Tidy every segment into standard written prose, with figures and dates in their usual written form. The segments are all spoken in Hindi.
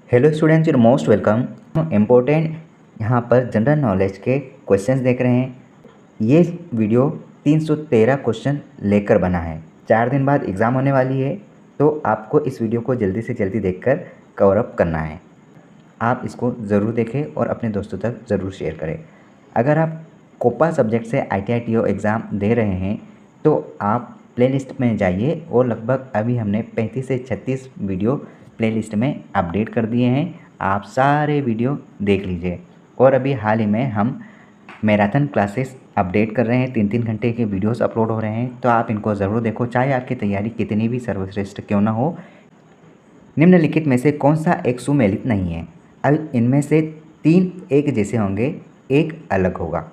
Hello students, your most welcome. Important यहाँ पर जनरल नॉलेज के क्वेश्चंस देख रहे हैं। ये वीडियो 313 क्वेश्चन लेकर बना है। 4 दिन बाद एग्ज़ाम होने वाली है, तो आपको इस वीडियो को जल्दी से जल्दी देखकर कवर अप करना है। आप इसको ज़रूर देखें और अपने दोस्तों तक ज़रूर शेयर करें। अगर आप कोपा सब्जेक्ट से ITI TO एग्ज़ाम दे रहे हैं तो आप प्लेलिस्ट में जाइए और लगभग अभी हमने 35 से 36 वीडियो प्लेलिस्ट में अपडेट कर दिए हैं। आप सारे वीडियो देख लीजिए। और अभी हाल ही में हम मैराथन क्लासेस अपडेट कर रहे हैं, 3-3 घंटे के वीडियोस अपलोड हो रहे हैं, तो आप इनको ज़रूर देखो, चाहे आपकी तैयारी कितनी भी सर्वश्रेष्ठ क्यों ना हो। निम्नलिखित में से कौन सा एक सुमेलित नहीं है? अब इनमें से 3 एक जैसे होंगे, एक अलग होगा।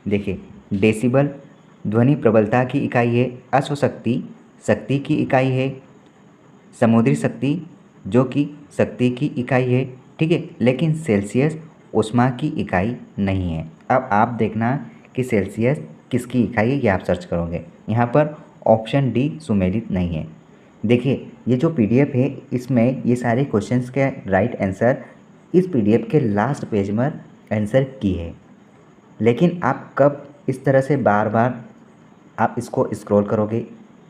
देखिए, डेसिबल ध्वनि प्रबलता की इकाई है, अश्वशक्ति शक्ति की इकाई है, समुद्री शक्ति जो कि शक्ति की इकाई है, ठीक है, लेकिन सेल्सियस ऊष्मा की इकाई नहीं है। अब आप देखना कि सेल्सियस किसकी इकाई है, ये आप सर्च करोगे। यहाँ पर ऑप्शन डी सुमेलित नहीं है। देखिए, ये जो PDF है इसमें ये सारे क्वेश्चंस के राइट आंसर इस PDF के लास्ट पेज में आंसर की है, लेकिन आप कब इस तरह से बार बार आप इसको स्क्रॉल करोगे,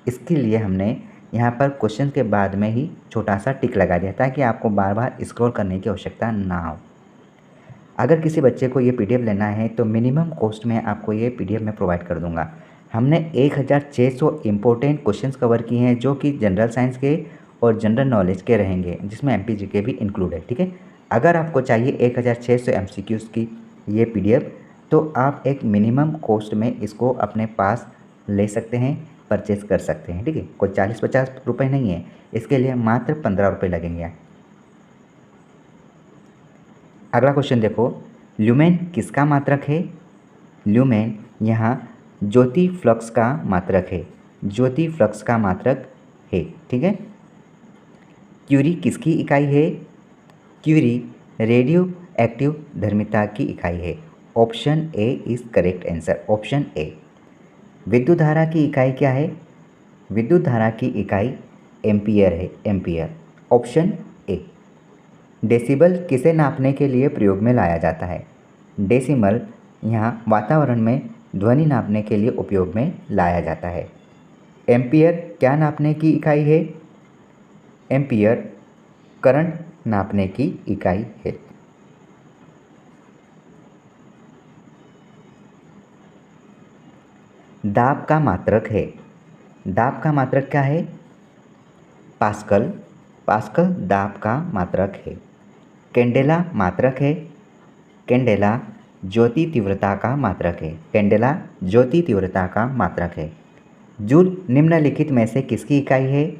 इसके लिए हमने यहाँ पर क्वेश्चन के बाद में ही छोटा सा टिक लगा दिया ताकि आपको बार बार स्क्रॉल करने की आवश्यकता ना हो। अगर किसी बच्चे को ये PDF लेना है तो मिनिमम कॉस्ट में आपको ये PDF में प्रोवाइड कर दूंगा। हमने 1600 इम्पोर्टेंट क्वेश्चंस कवर किए हैं जो कि जनरल साइंस के और जनरल नॉलेज के रहेंगे, जिसमें MPGK भी इंक्लूड है, ठीक है। अगर आपको चाहिए 1600 MCQs की ये PDF, तो आप एक मिनिमम कॉस्ट में इसको अपने पास ले सकते हैं, परचेस कर सकते हैं, ठीक है। कोई 40-50 रुपये नहीं है, इसके लिए मात्र 15 रुपये लगेंगे। अगला क्वेश्चन देखो, ल्यूमेन किसका मात्रक है? ल्यूमेन यहाँ ज्योति फ्लक्स का मात्रक है, ज्योति फ्लक्स का मात्रक है, ठीक है। क्यूरी किसकी इकाई है? क्यूरी रेडियो एक्टिव धर्मिता की इकाई है। Option A is correct answer, option A. विद्युत धारा की इकाई क्या है? विद्युत धारा की इकाई एम्पियर है, एम्पियर, ऑप्शन ए। डेसिबल किसे नापने के लिए प्रयोग में लाया जाता है? डेसिमल यहाँ वातावरण में ध्वनि नापने के लिए उपयोग में लाया जाता है। एम्पियर क्या नापने की इकाई है? एम्पियर करंट नापने की इकाई है। दाब का मात्रक है, दाब का मात्रक क्या है? पास्कल, पास्कल दाब का मात्रक है। कैंडेला मात्रक है, कैंडेला ज्योति तीव्रता का मात्रक है, कैंडेला ज्योति तीव्रता का मात्रक है। जूल निम्नलिखित में से किसकी इकाई है?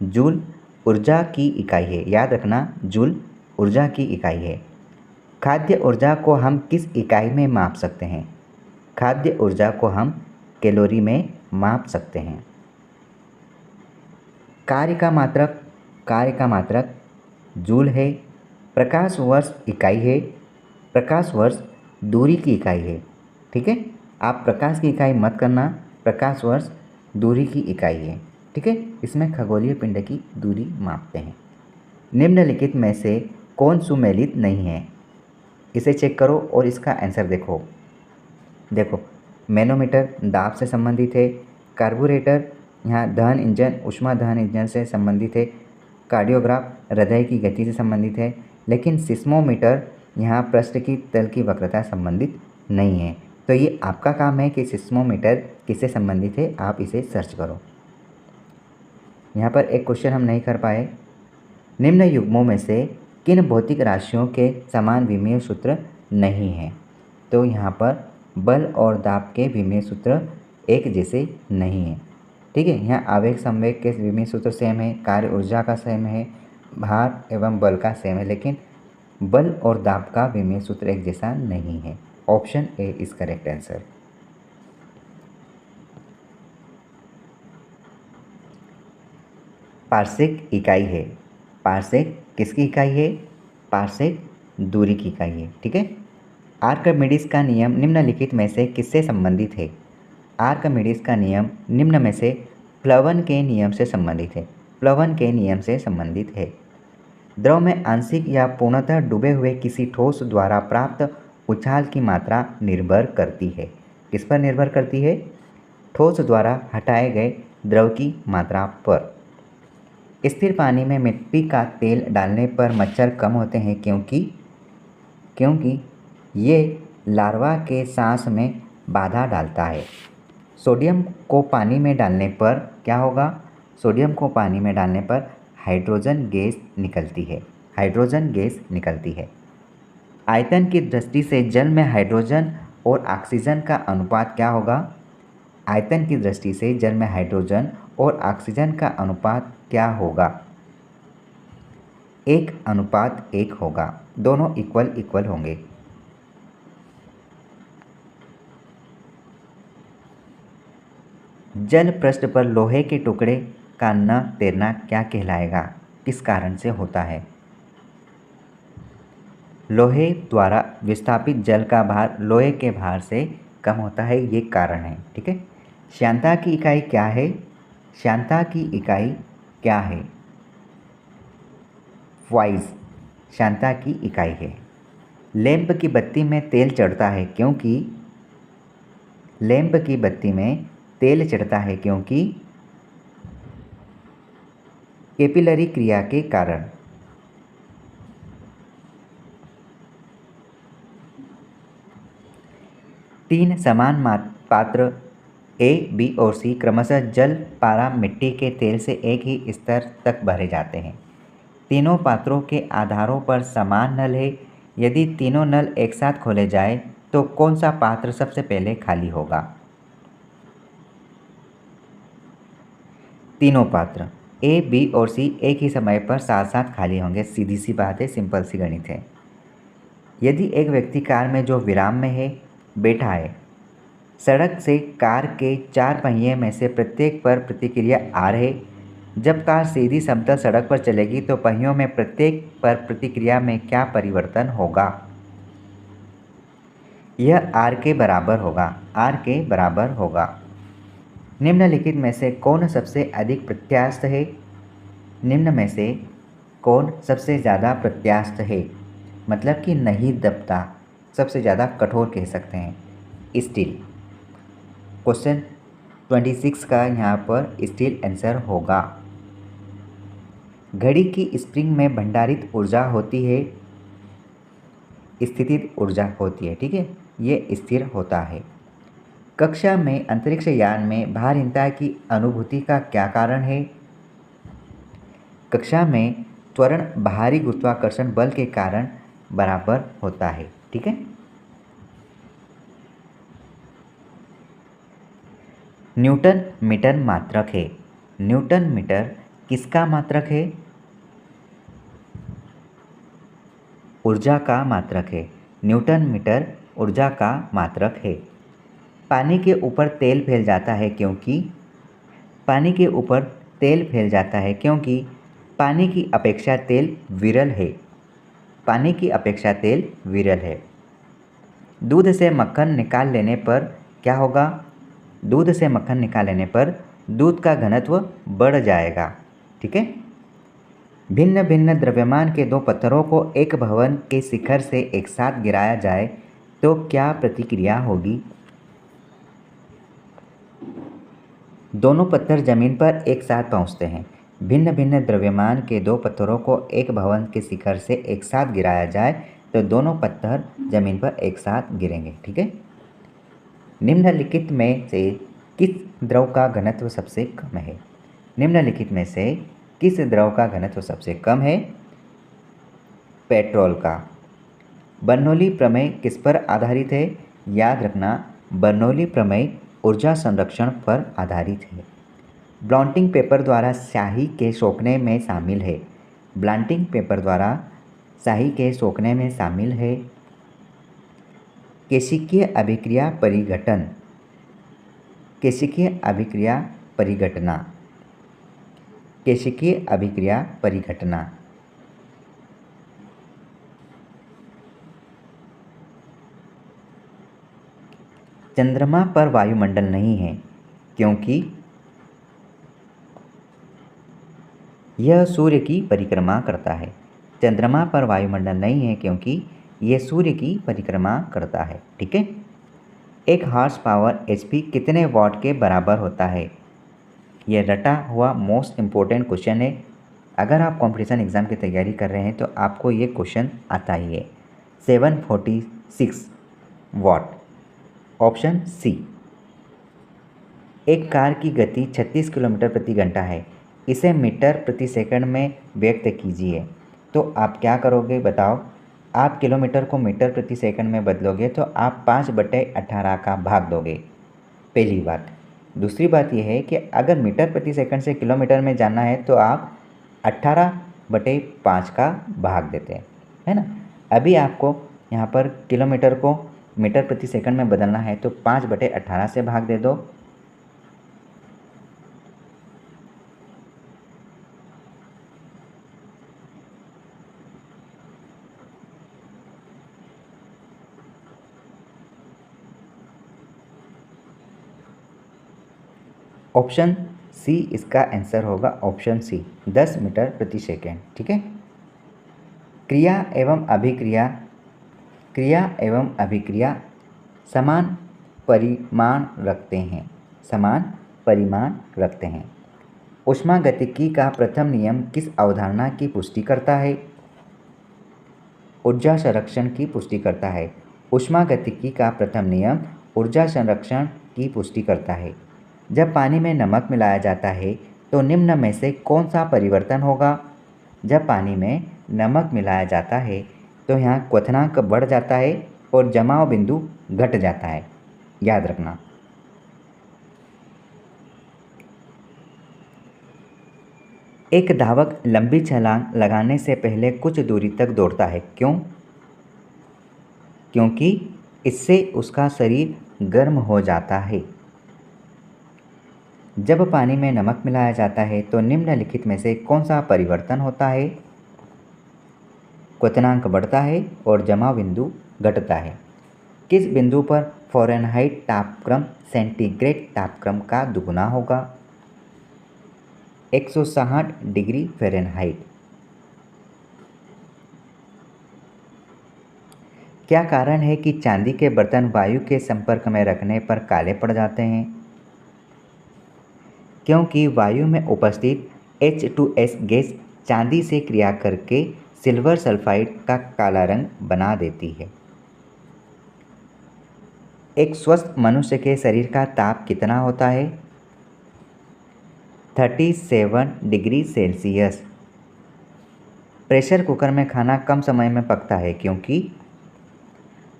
जूल ऊर्जा की इकाई है, याद रखना, जूल ऊर्जा की इकाई है। खाद्य ऊर्जा को हम किस इकाई में माप सकते हैं? खाद्य ऊर्जा को हम कैलोरी में माप सकते हैं। कार्य का मात्रक, कार्य का मात्रक जूल है। प्रकाश वर्ष इकाई है, प्रकाश वर्ष दूरी की इकाई है, ठीक है। आप प्रकाश की इकाई मत करना, प्रकाश वर्ष दूरी की इकाई है, ठीक है। इसमें खगोलीय पिंड की दूरी मापते हैं। निम्नलिखित में से कौन सुमेलित नहीं है? इसे चेक करो और इसका आंसर देखो। देखो, मैनोमीटर दाब से संबंधित है, कार्बोरेटर यहाँ दहन इंजन ऊष्मा दहन इंजन से संबंधित है, कार्डियोग्राफ हृदय की गति से संबंधित है, लेकिन सिस्मोमीटर यहाँ पृष्ठ की तल की वक्रता संबंधित नहीं है। तो ये आपका काम है कि सिस्मोमीटर किससे संबंधित है, आप इसे सर्च करो। यहाँ पर एक क्वेश्चन हम नहीं कर पाए। निम्न युग्मों में से किन भौतिक राशियों के समान विमीय सूत्र नहीं है? तो यहाँ पर बल और दाब के विमीय सूत्र एक जैसे नहीं है, ठीक है। यहाँ आवेग संवेग के विमीय सूत्र सेम है, कार्य ऊर्जा का सेम है, भार एवं बल का सेम है, लेकिन बल और दाब का विमीय सूत्र एक जैसा नहीं है। Option A is correct answer. Parsec इकाई है, पार्सेक किसकी इकाई है? पार्सेक दूरी की इकाई है, ठीक है। आर्किमिडीज का नियम निम्नलिखित में से किससे संबंधित है? आर्किमिडीज का नियम निम्न में से प्लवन के नियम से संबंधित है। प्लवन के नियम से संबंधित है। द्रव में आंशिक या पूर्णतः डूबे हुए किसी ठोस द्वारा प्राप्त उछाल की मात्रा निर्भर करती है। किस पर निर्भर करती है? ठोस द्वारा हटाए गए द्रव की मात्रा पर। स्थिर पानी में मिट्टी का तेल डालने पर मच्छर कम होते हैं क्योंकि ये लार्वा के सांस में बाधा डालता है। सोडियम को पानी में डालने पर क्या होगा? सोडियम को पानी में डालने पर हाइड्रोजन गैस निकलती है। आयतन की दृष्टि से जल में हाइड्रोजन और ऑक्सीजन का अनुपात क्या होगा? आयतन की दृष्टि से जल में हाइड्रोजन और ऑक्सीजन का अनुपात क्या होगा? 1:1 होगा। दोनों इक्वल होंगे। जल पृष्ठ पर लोहे के टुकड़े का न तैरना क्या कहलाएगा? किस कारण से होता है? लोहे द्वारा विस्थापित जल का भार लोहे के भार से कम होता है, ये कारण है। ठीक है। श्यानता की इकाई क्या है? श्यानता की इकाई क्या है? वाइज श्यानता की इकाई है। लैंप की बत्ती में तेल चढ़ता है क्योंकि कैपिलरी क्रिया के कारण। तीन समान पात्र ए, बी और सी क्रमशः जल, पारा, मिट्टी के तेल से एक ही स्तर तक भरे जाते हैं। तीनों पात्रों के आधारों पर समान नल है। यदि तीनों नल एक साथ खोले जाए तो कौन सा पात्र सबसे पहले खाली होगा? तीनों पात्र ए, बी और सी एक ही समय पर साथ साथ खाली होंगे। सीधी सी बात है, सिंपल सी गणित है। यदि एक व्यक्ति कार में जो विराम में है बैठा है, सड़क से कार के 4 पहिए में से प्रत्येक पर प्रतिक्रिया R है। जब कार सीधी समतल सड़क पर चलेगी तो पहियों में प्रत्येक पर प्रतिक्रिया में क्या परिवर्तन होगा? यह R के बराबर होगा। निम्नलिखित में से कौन सबसे अधिक प्रत्यास्थ है? निम्न में से कौन सबसे ज़्यादा प्रत्यास्थ है? मतलब कि नहीं दबता, सबसे ज़्यादा कठोर कह सकते हैं। स्टील। क्वेश्चन 26 का यहाँ पर स्टील आंसर होगा। घड़ी की स्प्रिंग में भंडारित ऊर्जा होती है, स्थितिज ऊर्जा होती है। ठीक है, ये स्थिर होता है। कक्षा में अंतरिक्ष यान में भारहीनता की अनुभूति का क्या कारण है? कक्षा में त्वरण बाहरी गुरुत्वाकर्षण बल के कारण बराबर होता है। ठीक है। न्यूटन मीटर मात्रक है। न्यूटन मीटर किसका मात्रक है? ऊर्जा का मात्रक है। न्यूटन मीटर ऊर्जा का मात्रक है। पानी के ऊपर तेल फैल जाता है क्योंकि पानी की अपेक्षा तेल विरल है। दूध से मक्खन निकाल लेने पर क्या होगा? दूध से मक्खन निकाल लेने पर दूध का घनत्व बढ़ जाएगा। ठीक है। भिन्न भिन्न द्रव्यमान के दो पत्थरों को एक भवन के शिखर से एक साथ गिराया जाए तो क्या प्रतिक्रिया होगी? दोनों पत्थर जमीन पर एक साथ पहुंचते हैं। भिन्न भिन्न द्रव्यमान के दो पत्थरों को एक भवन के शिखर से एक साथ गिराया जाए तो दोनों पत्थर जमीन पर एक साथ गिरेंगे। ठीक है। निम्नलिखित में से किस द्रव का घनत्व सबसे कम है? निम्नलिखित में से किस द्रव का घनत्व सबसे कम है? पेट्रोल का। बर्नौली प्रमेय किस पर आधारित है? याद रखना, बर्नौली प्रमेय ऊर्जा संरक्षण पर आधारित है। ब्लॉटिंग पेपर द्वारा स्याही के सोखने में शामिल है। ब्लॉटिंग पेपर द्वारा स्याही के सोखने में शामिल है। केशिकीय अभिक्रिया परिघटन। केशिकीय अभिक्रिया परिघटना। केशिकीय अभिक्रिया परिघटना। चंद्रमा पर वायुमंडल नहीं है क्योंकि यह सूर्य की परिक्रमा करता है। चंद्रमा पर वायुमंडल नहीं है क्योंकि यह सूर्य की परिक्रमा करता है। ठीक है। एक हॉर्स पावर HP कितने वॉट के बराबर होता है? यह रटा हुआ मोस्ट इम्पोर्टेंट क्वेश्चन है। अगर आप कॉम्पिटिशन एग्ज़ाम की तैयारी कर रहे हैं तो आपको ये क्वेश्चन आता ही है। 746 वॉट। Option C. एक कार की गति 36 किलोमीटर प्रति घंटा है, इसे मीटर प्रति सेकंड में व्यक्त कीजिए। तो आप क्या करोगे बताओ? आप किलोमीटर को मीटर प्रति सेकंड में बदलोगे तो आप 5/18 का भाग दोगे, पहली बात। दूसरी बात यह है कि अगर मीटर प्रति सेकंड से किलोमीटर में जाना है तो आप 18/5 का भाग देते हैं, है ना। अभी आपको यहाँ पर किलोमीटर को मीटर प्रति सेकंड में बदलना है तो 5/18 से भाग दे दो। ऑप्शन सी इसका आंसर होगा, ऑप्शन सी 10 मीटर प्रति सेकेंड। ठीक है। क्रिया एवं अभिक्रिया समान परिमाण रखते हैं, समान परिमाण रखते हैं। ऊष्मागतिकी का प्रथम नियम किस अवधारणा की पुष्टि करता है? ऊर्जा संरक्षण की पुष्टि करता है। ऊष्मागतिकी का प्रथम नियम ऊर्जा संरक्षण की पुष्टि करता है। जब पानी में नमक मिलाया जाता है तो निम्न में से कौन सा परिवर्तन होगा? जब पानी में नमक मिलाया जाता है तो यहाँ क्वथनांक बढ़ जाता है और जमाव बिंदु घट जाता है, याद रखना। एक धावक लंबी छलांग लगाने से पहले कुछ दूरी तक दौड़ता है, क्यों? क्योंकि इससे उसका शरीर गर्म हो जाता है। जब पानी में नमक मिलाया जाता है तो निम्नलिखित में से कौन सा परिवर्तन होता है? क्वथनांक बढ़ता है और जमाव बिंदु घटता है। किस बिंदु पर फ़ारेनहाइट तापक्रम सेंटीग्रेड तापक्रम का दुगुना होगा? 160 डिग्री फ़ारेनहाइट। क्या कारण है कि चांदी के बर्तन वायु के संपर्क में रखने पर काले पड़ जाते हैं? क्योंकि वायु में उपस्थित H2S गैस चांदी से क्रिया करके सिल्वर सल्फाइड का काला रंग बना देती है। एक स्वस्थ मनुष्य के शरीर का ताप कितना होता है? 37 डिग्री सेल्सियस। प्रेशर कुकर में खाना कम समय में पकता है क्योंकि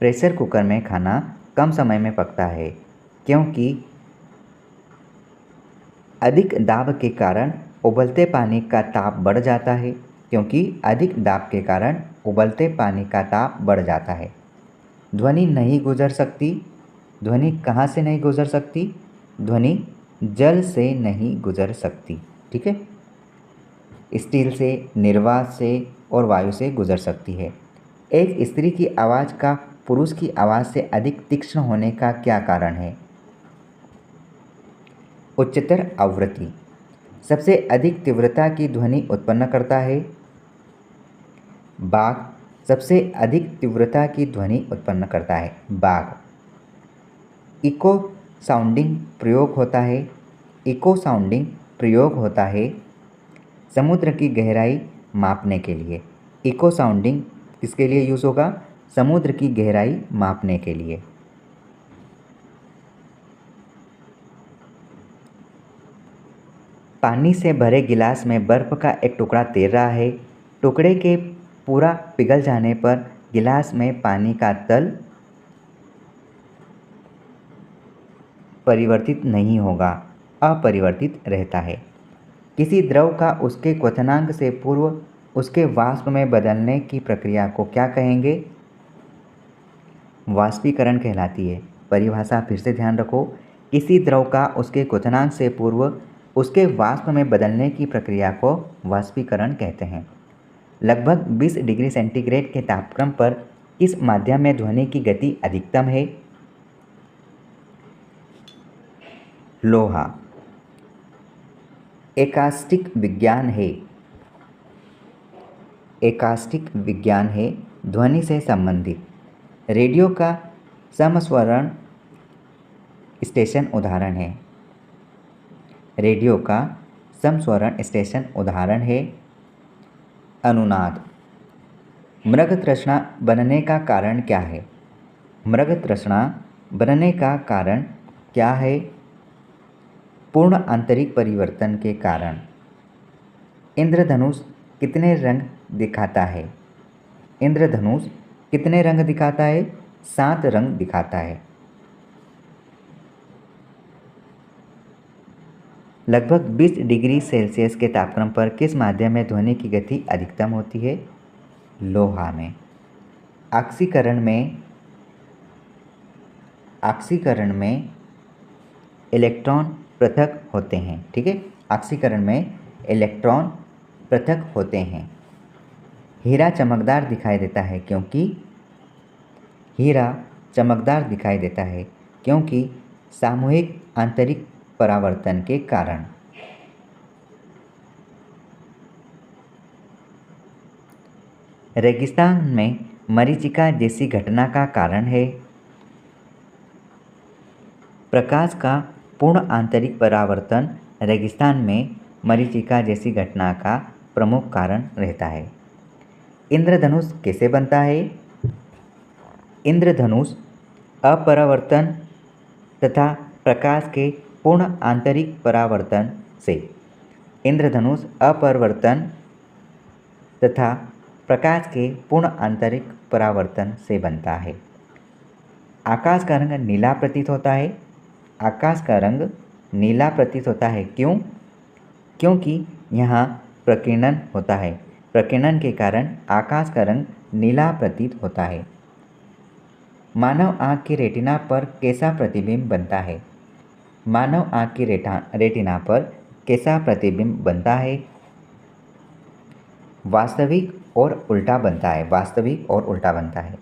प्रेशर कुकर में खाना कम समय में पकता है क्योंकि अधिक दाब के कारण उबलते पानी का ताप बढ़ जाता है, क्योंकि अधिक दाब के कारण उबलते पानी का ताप बढ़ जाता है। ध्वनि नहीं गुजर सकती। ध्वनि कहाँ से नहीं गुजर सकती? ध्वनि जल से नहीं गुजर सकती। ठीक है। स्टील से, निर्वात से और वायु से गुजर सकती है। एक स्त्री की आवाज़ का पुरुष की आवाज़ से अधिक तीक्ष्ण होने का क्या कारण है? उच्चतर आवृत्ति। सबसे अधिक तीव्रता की ध्वनि उत्पन्न करता है बाघ। सबसे अधिक तीव्रता की ध्वनि उत्पन्न करता है बाघ। इको साउंडिंग प्रयोग होता है। इको साउंडिंग प्रयोग होता है समुद्र की गहराई मापने के लिए। इको साउंडिंग किसके लिए यूज़ होगा? समुद्र की गहराई मापने के लिए। पानी से भरे गिलास में बर्फ़ का एक टुकड़ा तैर रहा है। टुकड़े के पूरा पिघल जाने पर गिलास में पानी का तल परिवर्तित नहीं होगा, अपरिवर्तित रहता है। किसी द्रव का उसके क्वथनांक से पूर्व उसके वाष्प में बदलने की प्रक्रिया को क्या कहेंगे? वाष्पीकरण कहलाती है। परिभाषा फिर से ध्यान रखो। किसी द्रव का उसके क्वथनांक से पूर्व उसके वाष्प में बदलने की प्रक्रिया को वाष्पीकरण कहते हैं। लगभग 20 डिग्री सेंटीग्रेड के तापक्रम पर किस माध्यम में ध्वनि की गति अधिकतम है? लोहा। एकास्टिक विज्ञान है। एकास्टिक विज्ञान है, ध्वनि से संबंधित। रेडियो का समस्वरण स्टेशन उदाहरण है। रेडियो का समस्वरण स्टेशन उदाहरण है अनुनाद। मृगतृष्णा बनने का कारण क्या है? मृगतृष्णा बनने का कारण क्या है? पूर्ण आंतरिक परिवर्तन के कारण। इंद्रधनुष कितने रंग दिखाता है? इंद्रधनुष कितने रंग दिखाता है? 7 रंग दिखाता है। लगभग 20 डिग्री सेल्सियस के तापमान पर किस माध्यम में ध्वनि की गति अधिकतम होती है? लोहा में। ऑक्सीकरण में इलेक्ट्रॉन पृथक होते हैं। ठीक है, ऑक्सीकरण में इलेक्ट्रॉन पृथक होते हैं। हीरा चमकदार दिखाई देता है क्योंकि सामूहिक आंतरिक परावर्तन के कारण। रेगिस्तान में मरीचिका जैसी घटना का कारण है प्रकाश का पूर्ण आंतरिक परावर्तन। रेगिस्तान में मरीचिका जैसी घटना का प्रमुख कारण रहता है। इंद्रधनुष कैसे बनता है? इंद्रधनुष अपरावर्तन तथा प्रकाश के पूर्ण आंतरिक परावर्तन से। इंद्रधनुष अपरावर्तन तथा प्रकाश के पूर्ण आंतरिक परावर्तन से बनता है। आकाश का रंग नीला प्रतीत होता है। आकाश का रंग नीला प्रतीत होता है क्यों? क्योंकि यहाँ प्रकीर्णन होता है। प्रकीर्णन के कारण आकाश का रंग नीला प्रतीत होता है। मानव आँख की रेटिना पर कैसा प्रतिबिंब बनता है? मानव आँख की रेटिना पर कैसा प्रतिबिंब बनता है? वास्तविक और उल्टा बनता है। वास्तविक और उल्टा बनता है।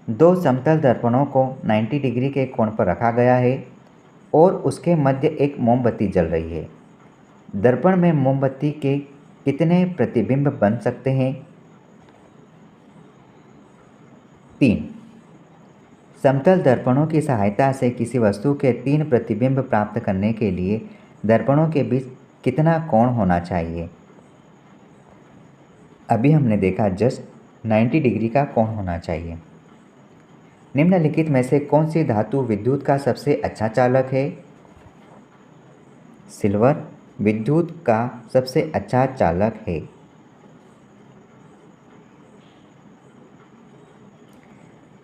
2 समतल दर्पणों को 90 डिग्री के कोण पर रखा गया है और उसके मध्य एक मोमबत्ती जल रही है। दर्पण में मोमबत्ती के कितने प्रतिबिंब बन सकते हैं? 3। समतल दर्पणों की सहायता से किसी वस्तु के 3 प्रतिबिंब प्राप्त करने के लिए दर्पणों के बीच कितना कोण होना चाहिए? अभी हमने देखा जस्ट 90 डिग्री का कोण होना चाहिए। निम्नलिखित में से कौन सी धातु विद्युत का सबसे अच्छा चालक है? सिल्वर विद्युत का सबसे अच्छा चालक है।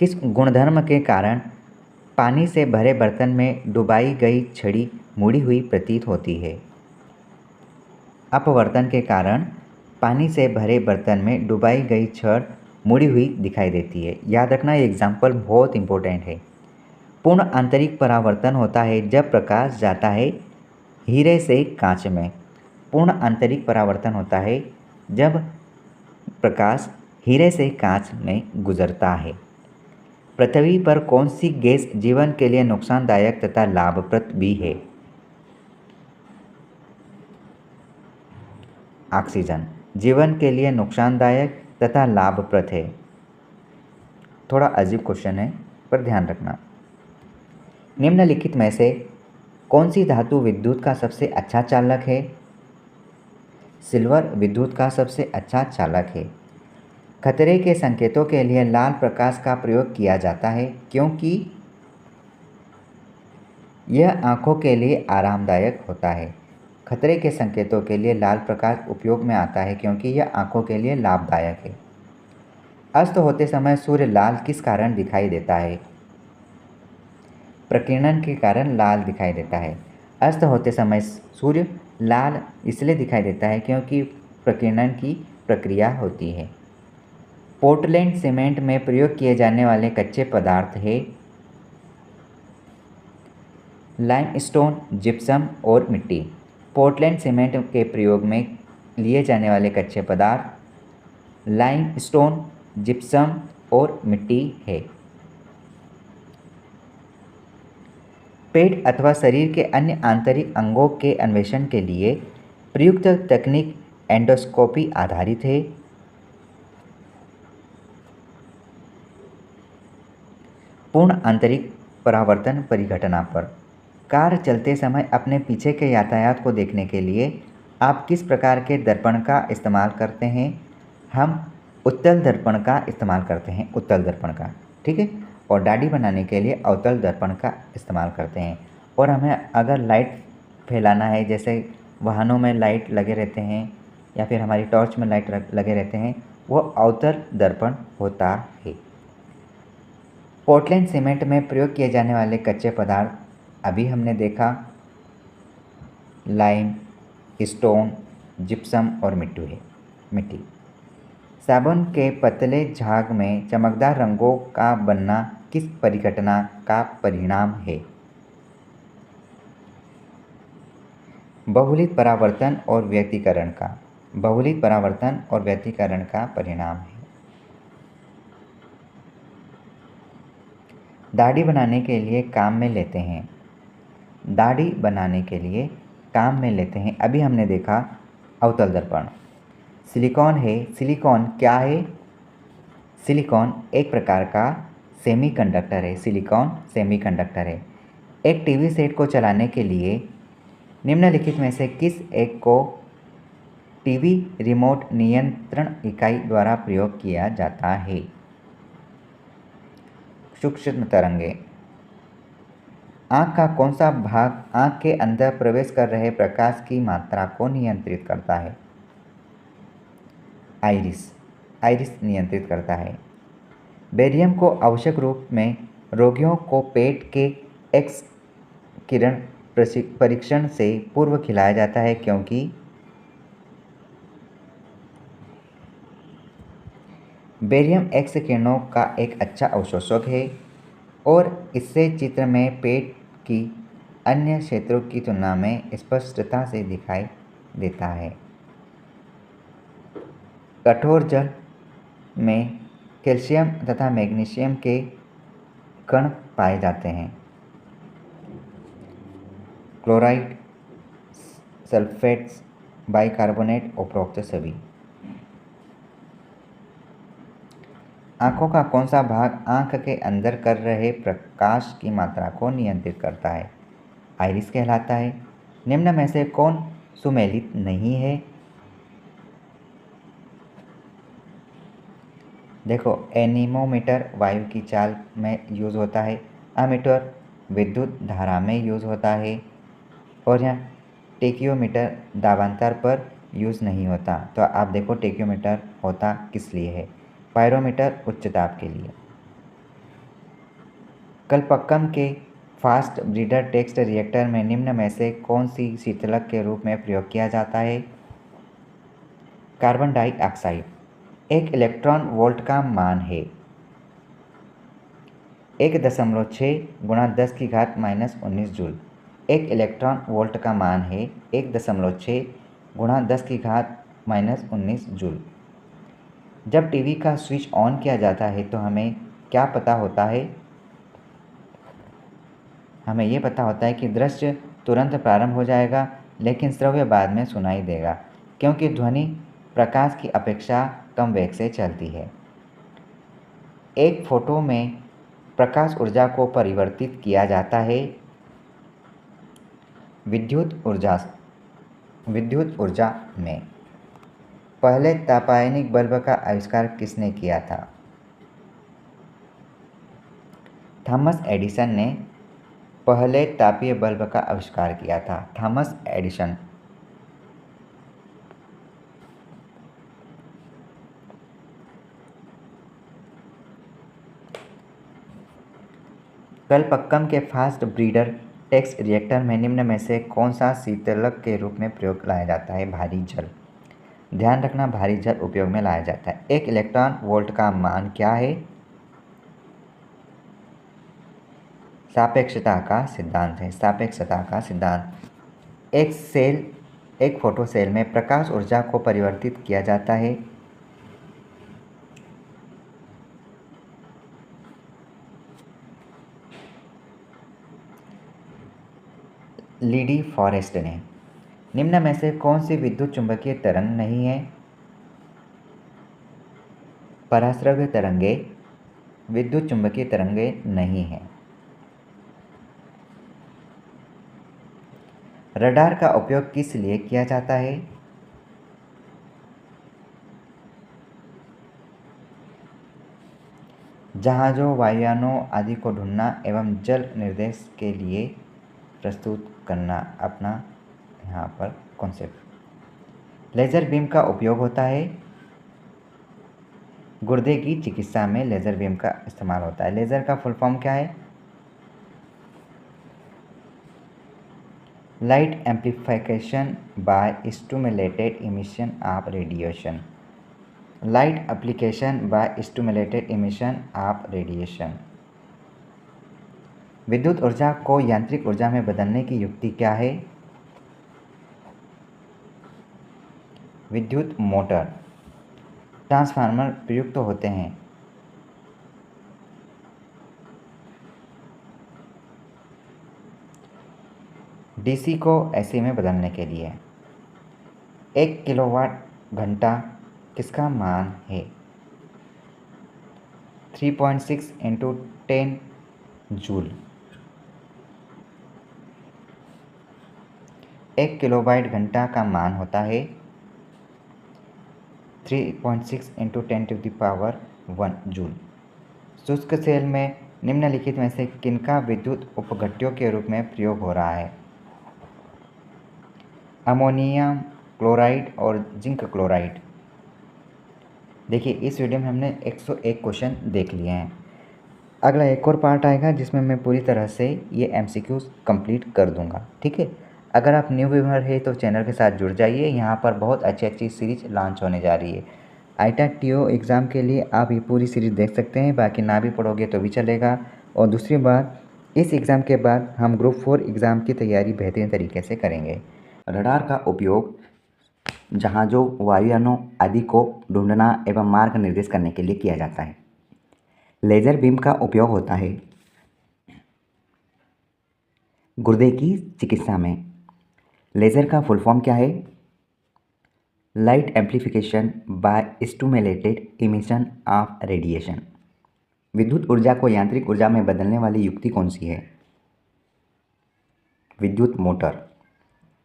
किस गुणधर्म के कारण पानी से भरे बर्तन में डुबाई गई छड़ी मुड़ी हुई प्रतीत होती है? अपवर्तन के कारण पानी से भरे बर्तन में डुबाई गई छड़ मुड़ी हुई दिखाई देती है। याद रखना, ये एग्जाम्पल बहुत इंपॉर्टेंट है। पूर्ण आंतरिक परावर्तन होता है जब प्रकाश जाता है हीरे से कांच में। पूर्ण आंतरिक परावर्तन होता है जब प्रकाश हीरे से कांच में गुजरता है। पृथ्वी पर कौन सी गैस जीवन के लिए नुकसानदायक तथा लाभप्रद भी है? ऑक्सीजन जीवन के लिए नुकसानदायक तथा लाभप्रद है। थोड़ा अजीब क्वेश्चन है पर ध्यान रखना। निम्नलिखित में से कौन सी धातु विद्युत का सबसे अच्छा चालक है? सिल्वर विद्युत का सबसे अच्छा चालक है। खतरे के संकेतों के लिए लाल प्रकाश का प्रयोग किया जाता है क्योंकि यह आँखों के लिए आरामदायक होता है। खतरे के संकेतों के लिए लाल प्रकाश उपयोग में आता है क्योंकि यह आँखों के लिए लाभदायक है। अस्त होते समय सूर्य लाल किस कारण दिखाई देता है? प्रकीर्णन के कारण लाल दिखाई देता है। अस्त होते समय सूर्य लाल इसलिए दिखाई देता है क्योंकि प्रकीर्णन की प्रक्रिया होती है। पोर्टलैंड सीमेंट में प्रयोग किए जाने वाले कच्चे पदार्थ है लाइमस्टोन, जिप्सम और मिट्टी। पोर्टलैंड सीमेंट के प्रयोग में लिए जाने वाले कच्चे पदार्थ लाइमस्टोन, जिप्सम और मिट्टी है। पेट अथवा शरीर के अन्य आंतरिक अंगों के अन्वेषण के लिए प्रयुक्त तकनीक एंडोस्कोपी आधारित है। पूर्ण आंतरिक परावर्तन परिघटना पर। कार चलते समय अपने पीछे के यातायात को देखने के लिए आप किस प्रकार के दर्पण का इस्तेमाल करते हैं? हम उत्तल दर्पण का इस्तेमाल करते हैं, उत्तल दर्पण का, ठीक है। और दाढ़ी बनाने के लिए अवतल दर्पण का इस्तेमाल करते हैं। और हमें अगर लाइट फैलाना है, जैसे वाहनों में लाइट लगे रहते हैं या फिर हमारी टॉर्च में लाइट लगे रहते हैं, वो अवतल दर्पण होता है। पोर्टलैंड सीमेंट में प्रयोग किए जाने वाले कच्चे पदार्थ अभी हमने देखा, लाइम, स्टोन, जिप्सम और मिट्टी। साबुन के पतले झाग में चमकदार रंगों का बनना किस परिघटना का परिणाम है? बहुलित परावर्तन और व्यतिकरण का। बहुलित परावर्तन और व्यतिकरण का परिणाम है। दाढ़ी बनाने के लिए काम में लेते हैं। दाढ़ी बनाने के लिए काम में लेते हैं, अभी हमने देखा अवतल दर्पण। सिलिकॉन है। सिलिकॉन क्या है? सिलिकॉन एक प्रकार का सेमीकंडक्टर है। सिलिकॉन सेमीकंडक्टर है। एक टीवी सेट को चलाने के लिए निम्नलिखित में से किस एक को टीवी रिमोट नियंत्रण इकाई द्वारा प्रयोग किया जाता है? सूक्ष्म तरंगे। आँख का कौन सा भाग आँख के अंदर प्रवेश कर रहे प्रकाश की मात्रा को नियंत्रित करता है? आइरिस। आइरिस नियंत्रित करता है। बेरियम को आवश्यक रूप में रोगियों को पेट के एक्स किरण परीक्षण से पूर्व खिलाया जाता है, क्योंकि बेरियम एक्स किरणों का एक अच्छा अवशोषक है और इससे चित्र में पेट की अन्य क्षेत्रों की तुलना में स्पष्टता से दिखाई देता है। कठोर जल में कैल्शियम तथा मैग्नीशियम के कण पाए जाते हैं। क्लोराइड, सल्फेट्स, बाइकार्बोनेट, उपरोक्त सभी। आँखों का कौन सा भाग आँख के अंदर कर रहे प्रकाश की मात्रा को नियंत्रित करता है? आइरिस कहलाता है। निम्न में से कौन सुमेलित नहीं है? देखो, एनीमोमीटर वायु की चाल में यूज़ होता है, अमीटर विद्युत धारा में यूज़ होता है और यहाँ टेकियोमीटर दाबांतर पर यूज़ नहीं होता। तो आप देखो टेकियोमीटर होता किस लिए है? पायरोमीटर उच्च दाब के लिए। कलपक्कम के फास्ट ब्रीडर टेक्स्ट रिएक्टर में निम्न में से कौन सी शीतलक के रूप में प्रयोग किया जाता है? Carbon dioxide. एक इलेक्ट्रॉन वोल्ट का मान है 1.6 गुणा 10 की घात -19 जूल। एक इलेक्ट्रॉन वोल्ट का मान है 1.6 गुणा 10 की घात -19 जूल। जब टीवी का स्विच ऑन किया जाता है तो हमें क्या पता होता है? हमें ये पता होता है कि दृश्य तुरंत प्रारंभ हो जाएगा, लेकिन श्रव्य बाद में सुनाई देगा, क्योंकि ध्वनि प्रकाश की अपेक्षा कम वेग से चलती है। एक फोटो में प्रकाश ऊर्जा को परिवर्तित किया जाता है विद्युत ऊर्जा में। पहले तापायनिक बल्ब का आविष्कार किसने किया था? थॉमस एडिसन ने पहले तापीय बल्ब का आविष्कार किया था। Thomas Edison. कलपक्कम के फास्ट ब्रीडर टेक्स्ट रिएक्टर में निम्न में से कौन सा शीतलक के रूप में प्रयोग लाया जाता है? भारी जल। ध्यान रखना, भारी जल उपयोग में लाया जाता है। एक इलेक्ट्रॉन वोल्ट का मान क्या है? सापेक्षता का सिद्धांत है। सापेक्षता का सिद्धांत। एक फोटो सेल में प्रकाश ऊर्जा को परिवर्तित किया जाता है लीडी फॉरेस्ट ने। निम्न में से कौन सी विद्युत चुंबकीय तरंग नहीं है? पराश्रव्य तरंगे, विद्युत चुंबकीय तरंगे नहीं हैं। रडार का उपयोग किस लिए किया जाता है? जहाज़ों, वायुयानों आदि को ढूंढना एवं जल निर्देश के लिए प्रस्तुत करना अपना यहाँ पर कॉन्सेप्ट। लेज़र बीम का उपयोग होता है। गुर्दे की चिकित्सा में लेज़र बीम का इस्तेमाल होता है। लेज़र का फुल फॉर्म क्या है? Light amplification by stimulated emission of radiation. Light application by stimulated emission of radiation. विद्युत ऊर्जा को यांत्रिक ऊर्जा में बदलने की युक्ति क्या है? विद्युत मोटर। ट्रांसफार्मर प्रयुक्त होते हैं। डीसी को एसी में बदलने के लिए। 1 किलोवाट घंटा किसका मान है? 3.6 इंटू 10 जूल। 1 किलोवाट घंटा का मान होता है 3.6 इंटू 10⁻1 जूल। शुष्क सेल में निम्नलिखित में से किनका विद्युत उपघट्यों के रूप में प्रयोग हो रहा है? अमोनियम क्लोराइड और जिंक क्लोराइड। देखिए, इस वीडियो में हमने 101 क्वेश्चन देख लिए हैं। अगला एक और पार्ट आएगा जिसमें मैं पूरी तरह से ये MCQs कंप्लीट कर दूंगा। ठीक है, अगर आप न्यू व्यूअर है तो चैनल के साथ जुड़ जाइए। यहाँ पर बहुत अच्छी सीरीज लॉन्च होने जा रही है। ITA TO एग्ज़ाम के लिए आप ये पूरी सीरीज देख सकते हैं, बाकी ना भी पढ़ोगे तो भी चलेगा। और दूसरी बात, इस एग्ज़ाम के बाद हम ग्रुप 4 एग्ज़ाम की तैयारी बेहतरीन तरीके से करेंगे। रडार का उपयोग जहाज़ों, वायुयानों आदि को ढूंढना एवं मार्ग निर्देश करने के लिए किया जाता है। लेज़र बीम का उपयोग होता है गुर्दे की चिकित्सा में। लेज़र का फुल फॉर्म क्या है? Light amplification by stimulated emission of radiation. विद्युत ऊर्जा को यांत्रिक ऊर्जा में बदलने वाली युक्ति कौन सी है? विद्युत मोटर।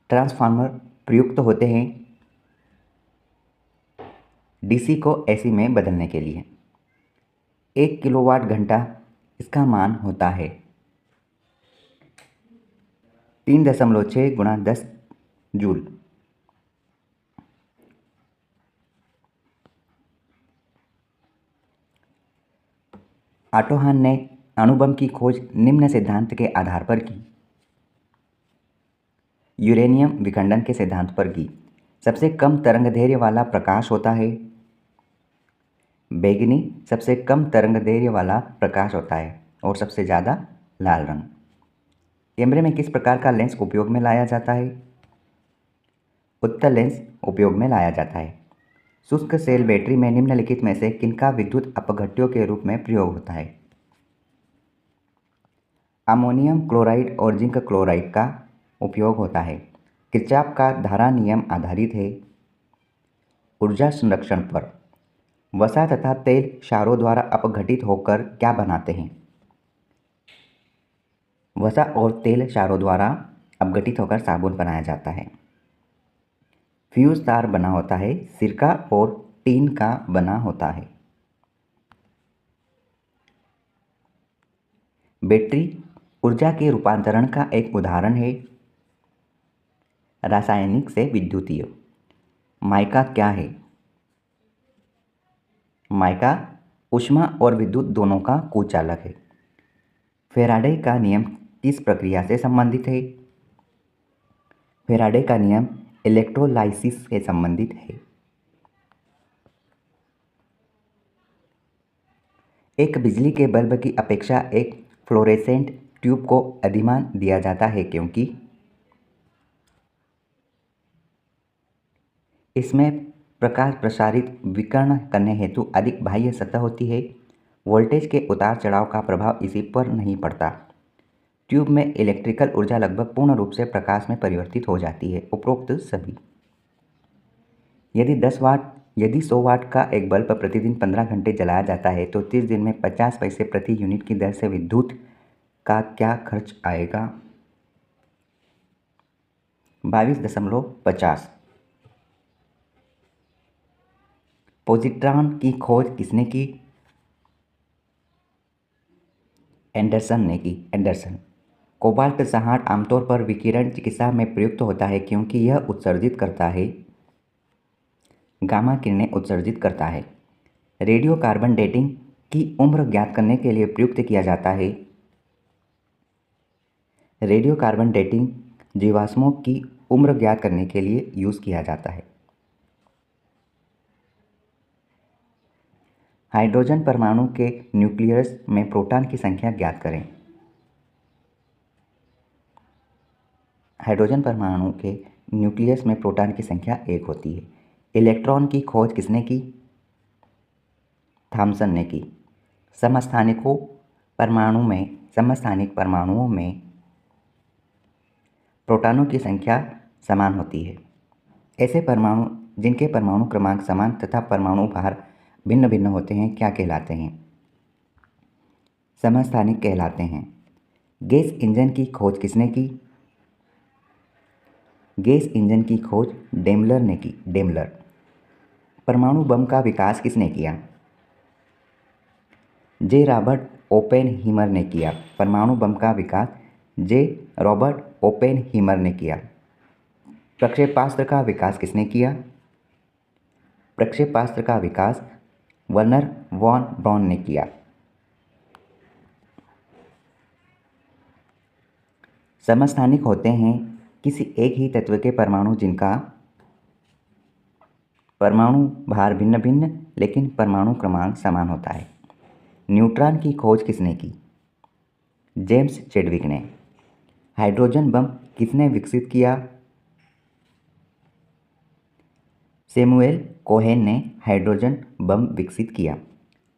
ट्रांसफार्मर प्रयुक्त होते हैं डीसी को एसी में बदलने के लिए। 1 किलोवाट घंटा इसका मान होता है 3.6 × 10 जूल। ऑटो हान ने अणुबम की खोज निम्न सिद्धांत के आधार पर की। यूरेनियम विखंडन के सिद्धांत पर की। सबसे कम तरंगदैर्घ्य वाला प्रकाश होता है बैगनी। सबसे कम तरंगदैर्घ्य वाला प्रकाश होता है और सबसे ज़्यादा लाल रंग। कैमरे में किस प्रकार का लेंस उपयोग में लाया जाता है? उत्तल लेंस उपयोग में लाया जाता है। शुष्क सेल बैटरी में निम्नलिखित में से किनका विद्युत अपघट्यों के रूप में प्रयोग होता है? अमोनियम क्लोराइड और जिंक क्लोराइड का उपयोग होता है। किरचॉफ का धारा नियम आधारित है ऊर्जा संरक्षण पर। वसा तथा तेल क्षारों द्वारा अपघटित होकर क्या बनाते हैं? वसा और तेल क्षारों द्वारा अपघटित होकर साबुन बनाया जाता है। फ्यूज तार बना होता है सिरका और टीन का बना होता है। बैटरी ऊर्जा के रूपांतरण का एक उदाहरण है रासायनिक से विद्युतीय। माइका क्या है? माइका ऊष्मा और विद्युत दोनों का कुचालक है। फैराडे का नियम किस प्रक्रिया से संबंधित है? फैराडे का नियम इलेक्ट्रोलाइसिस से संबंधित है। एक बिजली के बल्ब की अपेक्षा एक फ्लोरेसेंट ट्यूब को अधिमान दिया जाता है क्योंकि इसमें प्रकाश प्रसारित विकर्ण करने हेतु अधिक बाह्य सतह होती है। वोल्टेज के उतार चढ़ाव का प्रभाव इसी पर नहीं पड़ता। ट्यूब में इलेक्ट्रिकल ऊर्जा लगभग पूर्ण रूप से प्रकाश में परिवर्तित हो जाती है। उपरोक्त सभी। यदि 10 वाट यदि 100 वाट का एक बल्ब प्रतिदिन 15 घंटे जलाया जाता है तो 30 दिन में 50 पैसे प्रति यूनिट की दर से विद्युत का क्या खर्च आएगा? 22.50। पॉजिट्रॉन की खोज किसने की? एंडरसन ने की। एंडरसन। कोबाल्ट 60 आमतौर पर विकिरण चिकित्सा में प्रयुक्त होता है क्योंकि यह उत्सर्जित करता है गामा किरणें उत्सर्जित करता है। रेडियो कार्बन डेटिंग की उम्र ज्ञात करने के लिए प्रयुक्त किया जाता है। रेडियो कार्बन डेटिंग जीवाश्मों की उम्र ज्ञात करने के लिए यूज़ किया जाता है। हाइड्रोजन परमाणु के न्यूक्लियस में प्रोटॉन की संख्या ज्ञात करें। हाइड्रोजन परमाणु के न्यूक्लियस में प्रोटॉन की संख्या 1 होती है। इलेक्ट्रॉन की खोज किसने की? थॉमसन ने की। समस्थानिक परमाणुओं में प्रोटॉनों की संख्या समान होती है। ऐसे परमाणु जिनके परमाणु क्रमांक समान तथा परमाणु भार भिन्न भिन्न होते हैं क्या कहलाते हैं? समस्थानिक कहलाते हैं। गैस इंजन की खोज किसने की? गैस इंजन की खोज डेमलर ने की। डेमलर। परमाणु बम का विकास किसने किया? जे रॉबर्ट ओपेनहीमर ने किया। परमाणु बम का विकास जे रॉबर्ट ओपेनहीमर ने किया। प्रक्षेपास्त्र का विकास किसने किया? प्रक्षेपास्त्र का विकास वर्नर वॉन ब्राउन ने किया। समस्थानिक होते हैं किसी एक ही तत्व के परमाणु जिनका परमाणु भार भिन्न भिन्न लेकिन परमाणु क्रमांक समान होता है। न्यूट्रॉन की खोज किसने की? जेम्स चैडविक ने। हाइड्रोजन बम किसने विकसित किया? सैमुअल कोहेन ने हाइड्रोजन बम विकसित किया।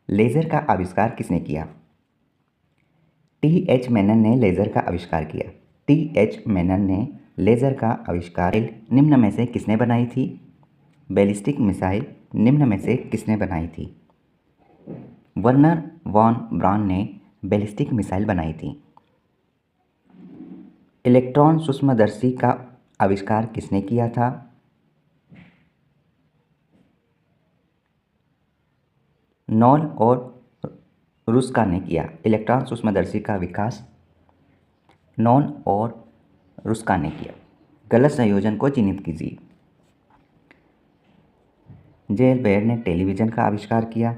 लेज़र का आविष्कार किसने किया? टी.एच. मेनन ने लेज़र का आविष्कार किया। टी.एच. मेनन ने लेज़र का आविष्कार निम्न में से किसने बनाई थी? बैलिस्टिक मिसाइल निम्न में से किसने बनाई थी? वर्नर वॉन ब्राउन ने बैलिस्टिक मिसाइल बनाई थी। इलेक्ट्रॉन सूक्ष्मदर्शी का आविष्कार किसने किया था? नॉल और रुस्का ने किया। इलेक्ट्रॉन सूक्ष्मदर्शी का विकास नॉल और रुस्का ने किया। गलत संयोजन को चिन्हित कीजिए। जे.एल. बेयर ने टेलीविज़न का आविष्कार किया।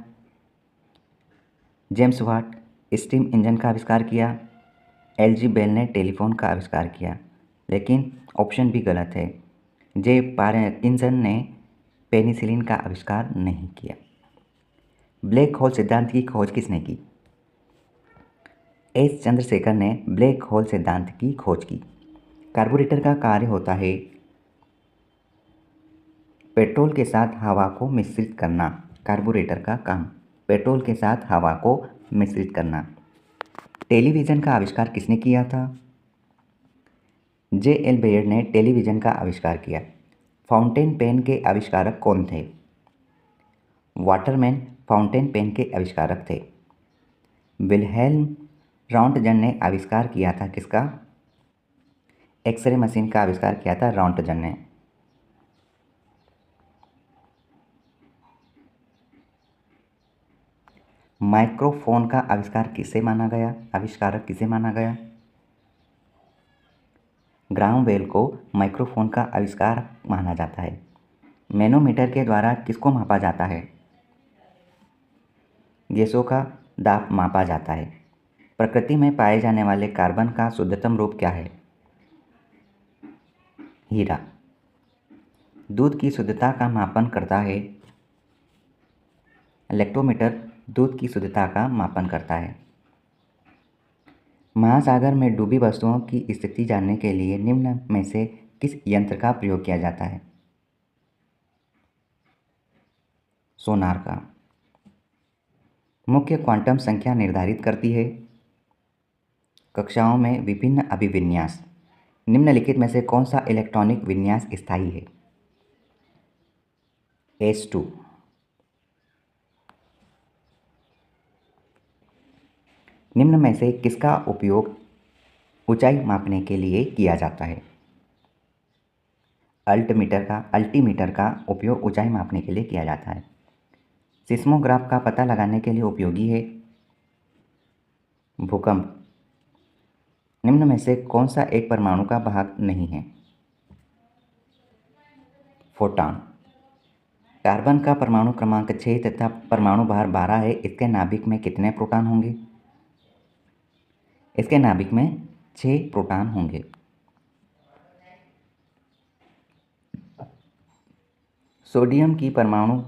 जेम्स वाट स्टीम इंजन का आविष्कार किया। एल.जी. बेल ने टेलीफोन का आविष्कार किया। लेकिन ऑप्शन भी गलत है। जे. पार्किंसन ने पेनिसिलिन का आविष्कार नहीं किया। ब्लैक होल सिद्धांत की खोज किसने की? एस. चंद्रशेखर ने ब्लैक होल सिद्धांत की खोज की। कार्बोरेटर का कार्य होता है पेट्रोल के साथ हवा को मिश्रित करना। कार्बोरेटर का काम पेट्रोल के साथ हवा को मिश्रित करना। टेलीविज़न का आविष्कार किसने किया था? जे.एल. बेयर ने टेलीविज़न का आविष्कार किया। फाउंटेन पेन के आविष्कारक कौन थे? वाटरमैन फाउंटेन पेन के आविष्कारक थे। विल्हेल्म रॉन्टजन ने आविष्कार किया था किसका? एक्सरे मशीन का आविष्कार किया था रॉन्टजन ने। माइक्रोफोन का आविष्कारक किसे माना गया? ग्राहम बेल को माइक्रोफोन का आविष्कार माना जाता है। मैनोमीटर के द्वारा किसको मापा जाता है? गैसों का दाब मापा जाता है। प्रकृति में पाए जाने वाले कार्बन का शुद्धतम रूप क्या है? हीरा। दूध की शुद्धता का मापन करता है। लैक्टोमीटर दूध की शुद्धता का मापन करता है। महासागर में डूबी वस्तुओं की स्थिति जानने के लिए निम्न में से किस यंत्र का प्रयोग किया जाता है? सोनार का। मुख्य क्वांटम संख्या निर्धारित करती है। कक्षाओं में विभिन्न अभिविन्यास। निम्नलिखित में से कौन सा इलेक्ट्रॉनिक विन्यास स्थायी है? S2। निम्न में से किसका उपयोग ऊंचाई मापने के लिए किया जाता है? अल्टीमीटर का उपयोग ऊंचाई मापने के लिए किया जाता है। सिस्मोग्राफ का पता लगाने के लिए उपयोगी है। भूकंप। निम्न में से कौन सा एक परमाणु का भाग नहीं है? फोटॉन। कार्बन का परमाणु क्रमांक 6 तथा परमाणु भार 12 है। इसके नाभिक में कितने प्रोटॉन होंगे? इसके नाभिक में 6 प्रोटॉन होंगे। सोडियम की परमाणु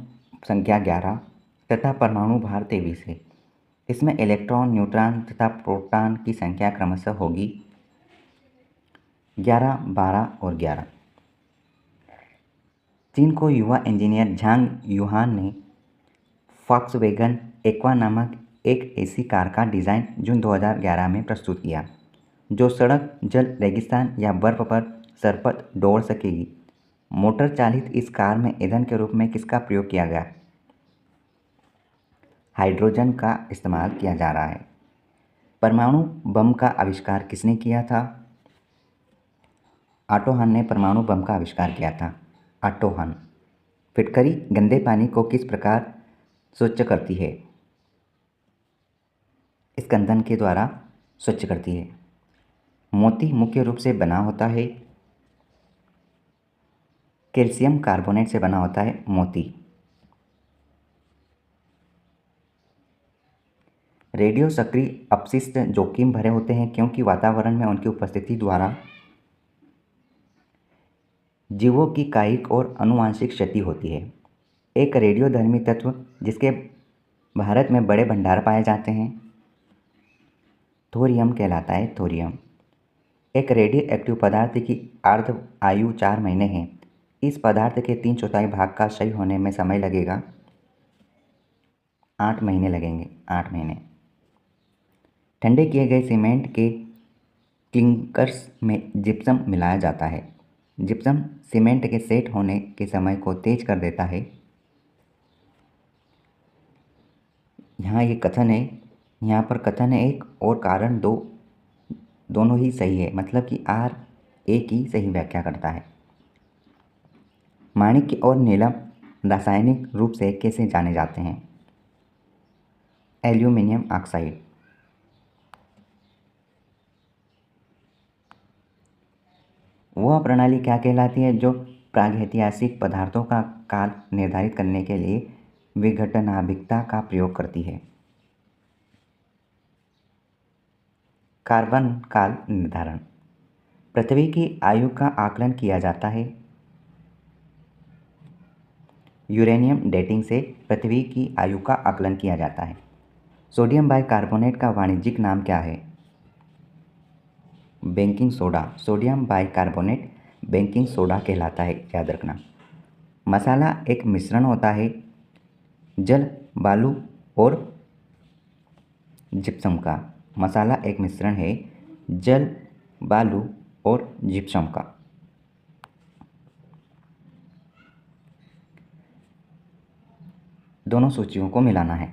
संख्या 11 तथा परमाणु भार 23 है। इसमें इलेक्ट्रॉन, न्यूट्रॉन तथा प्रोटॉन की संख्या क्रमशः होगी 11, 12 और 11। चीन को युवा इंजीनियर झांग यूहान ने फॉक्सवैगन एक्वा नामक एक ऐसी कार का डिज़ाइन जून 2011 में प्रस्तुत किया जो सड़क, जल, रेगिस्तान या बर्फ पर सरपट दौड़ सकेगी। मोटर चालित इस कार में ईंधन के रूप में किसका प्रयोग किया गया? हाइड्रोजन का इस्तेमाल किया जा रहा है। परमाणु बम का आविष्कार किसने किया था? ऑटो हन ने परमाणु बम का आविष्कार किया था। ऑटो हन। फिटकरी गंदे पानी को किस प्रकार स्वच्छ करती है? स्कंदन के द्वारा स्वच्छ करती है। मोती मुख्य रूप से बना होता है। कैल्शियम कार्बोनेट से बना होता है मोती। रेडियो सक्रिय अपशिष्ट जोखिम भरे होते हैं क्योंकि वातावरण में उनकी उपस्थिति द्वारा जीवों की कायिक और आनुवंशिक क्षति होती है। एक रेडियोधर्मी तत्व जिसके भारत में बड़े भंडार पाए जाते हैं थोरियम कहलाता है। थोरियम एक रेडियो एक्टिव पदार्थ की अर्ध आयु 4 महीने है। इस पदार्थ के 3/4 भाग का क्षय होने में समय लगेगा 8 महीने लगेंगे। 8 महीने। ठंडे किए गए सीमेंट के क्लिंकर्स में जिप्सम मिलाया जाता है। जिप्सम सीमेंट के सेट होने के समय को तेज कर देता है। यहाँ ये कथन है, यहाँ पर कथन है एक और कारण दो, दोनों ही सही है, मतलब कि आर एक ही सही व्याख्या करता है। माणिक्य और नीलम रासायनिक रूप से कैसे जाने जाते हैं? Aluminium oxide. वह प्रणाली क्या कहलाती है जो प्रागैतिहासिक पदार्थों का काल निर्धारित करने के लिए विघटनाभिकता का प्रयोग करती है? कार्बन काल निर्धारण। पृथ्वी की आयु का आकलन किया जाता है यूरेनियम डेटिंग से। पृथ्वी की आयु का आकलन किया जाता है। सोडियम बाइकार्बोनेट का वाणिज्यिक नाम क्या है? Baking soda. Sodium bicarbonate baking soda कहलाता है, याद रखना। मसाला एक मिश्रण होता है जल, बालू और जिप्सम का। मसाला एक मिश्रण है जल, बालू और जिप्सम का। दोनों सूचियों को मिलाना है।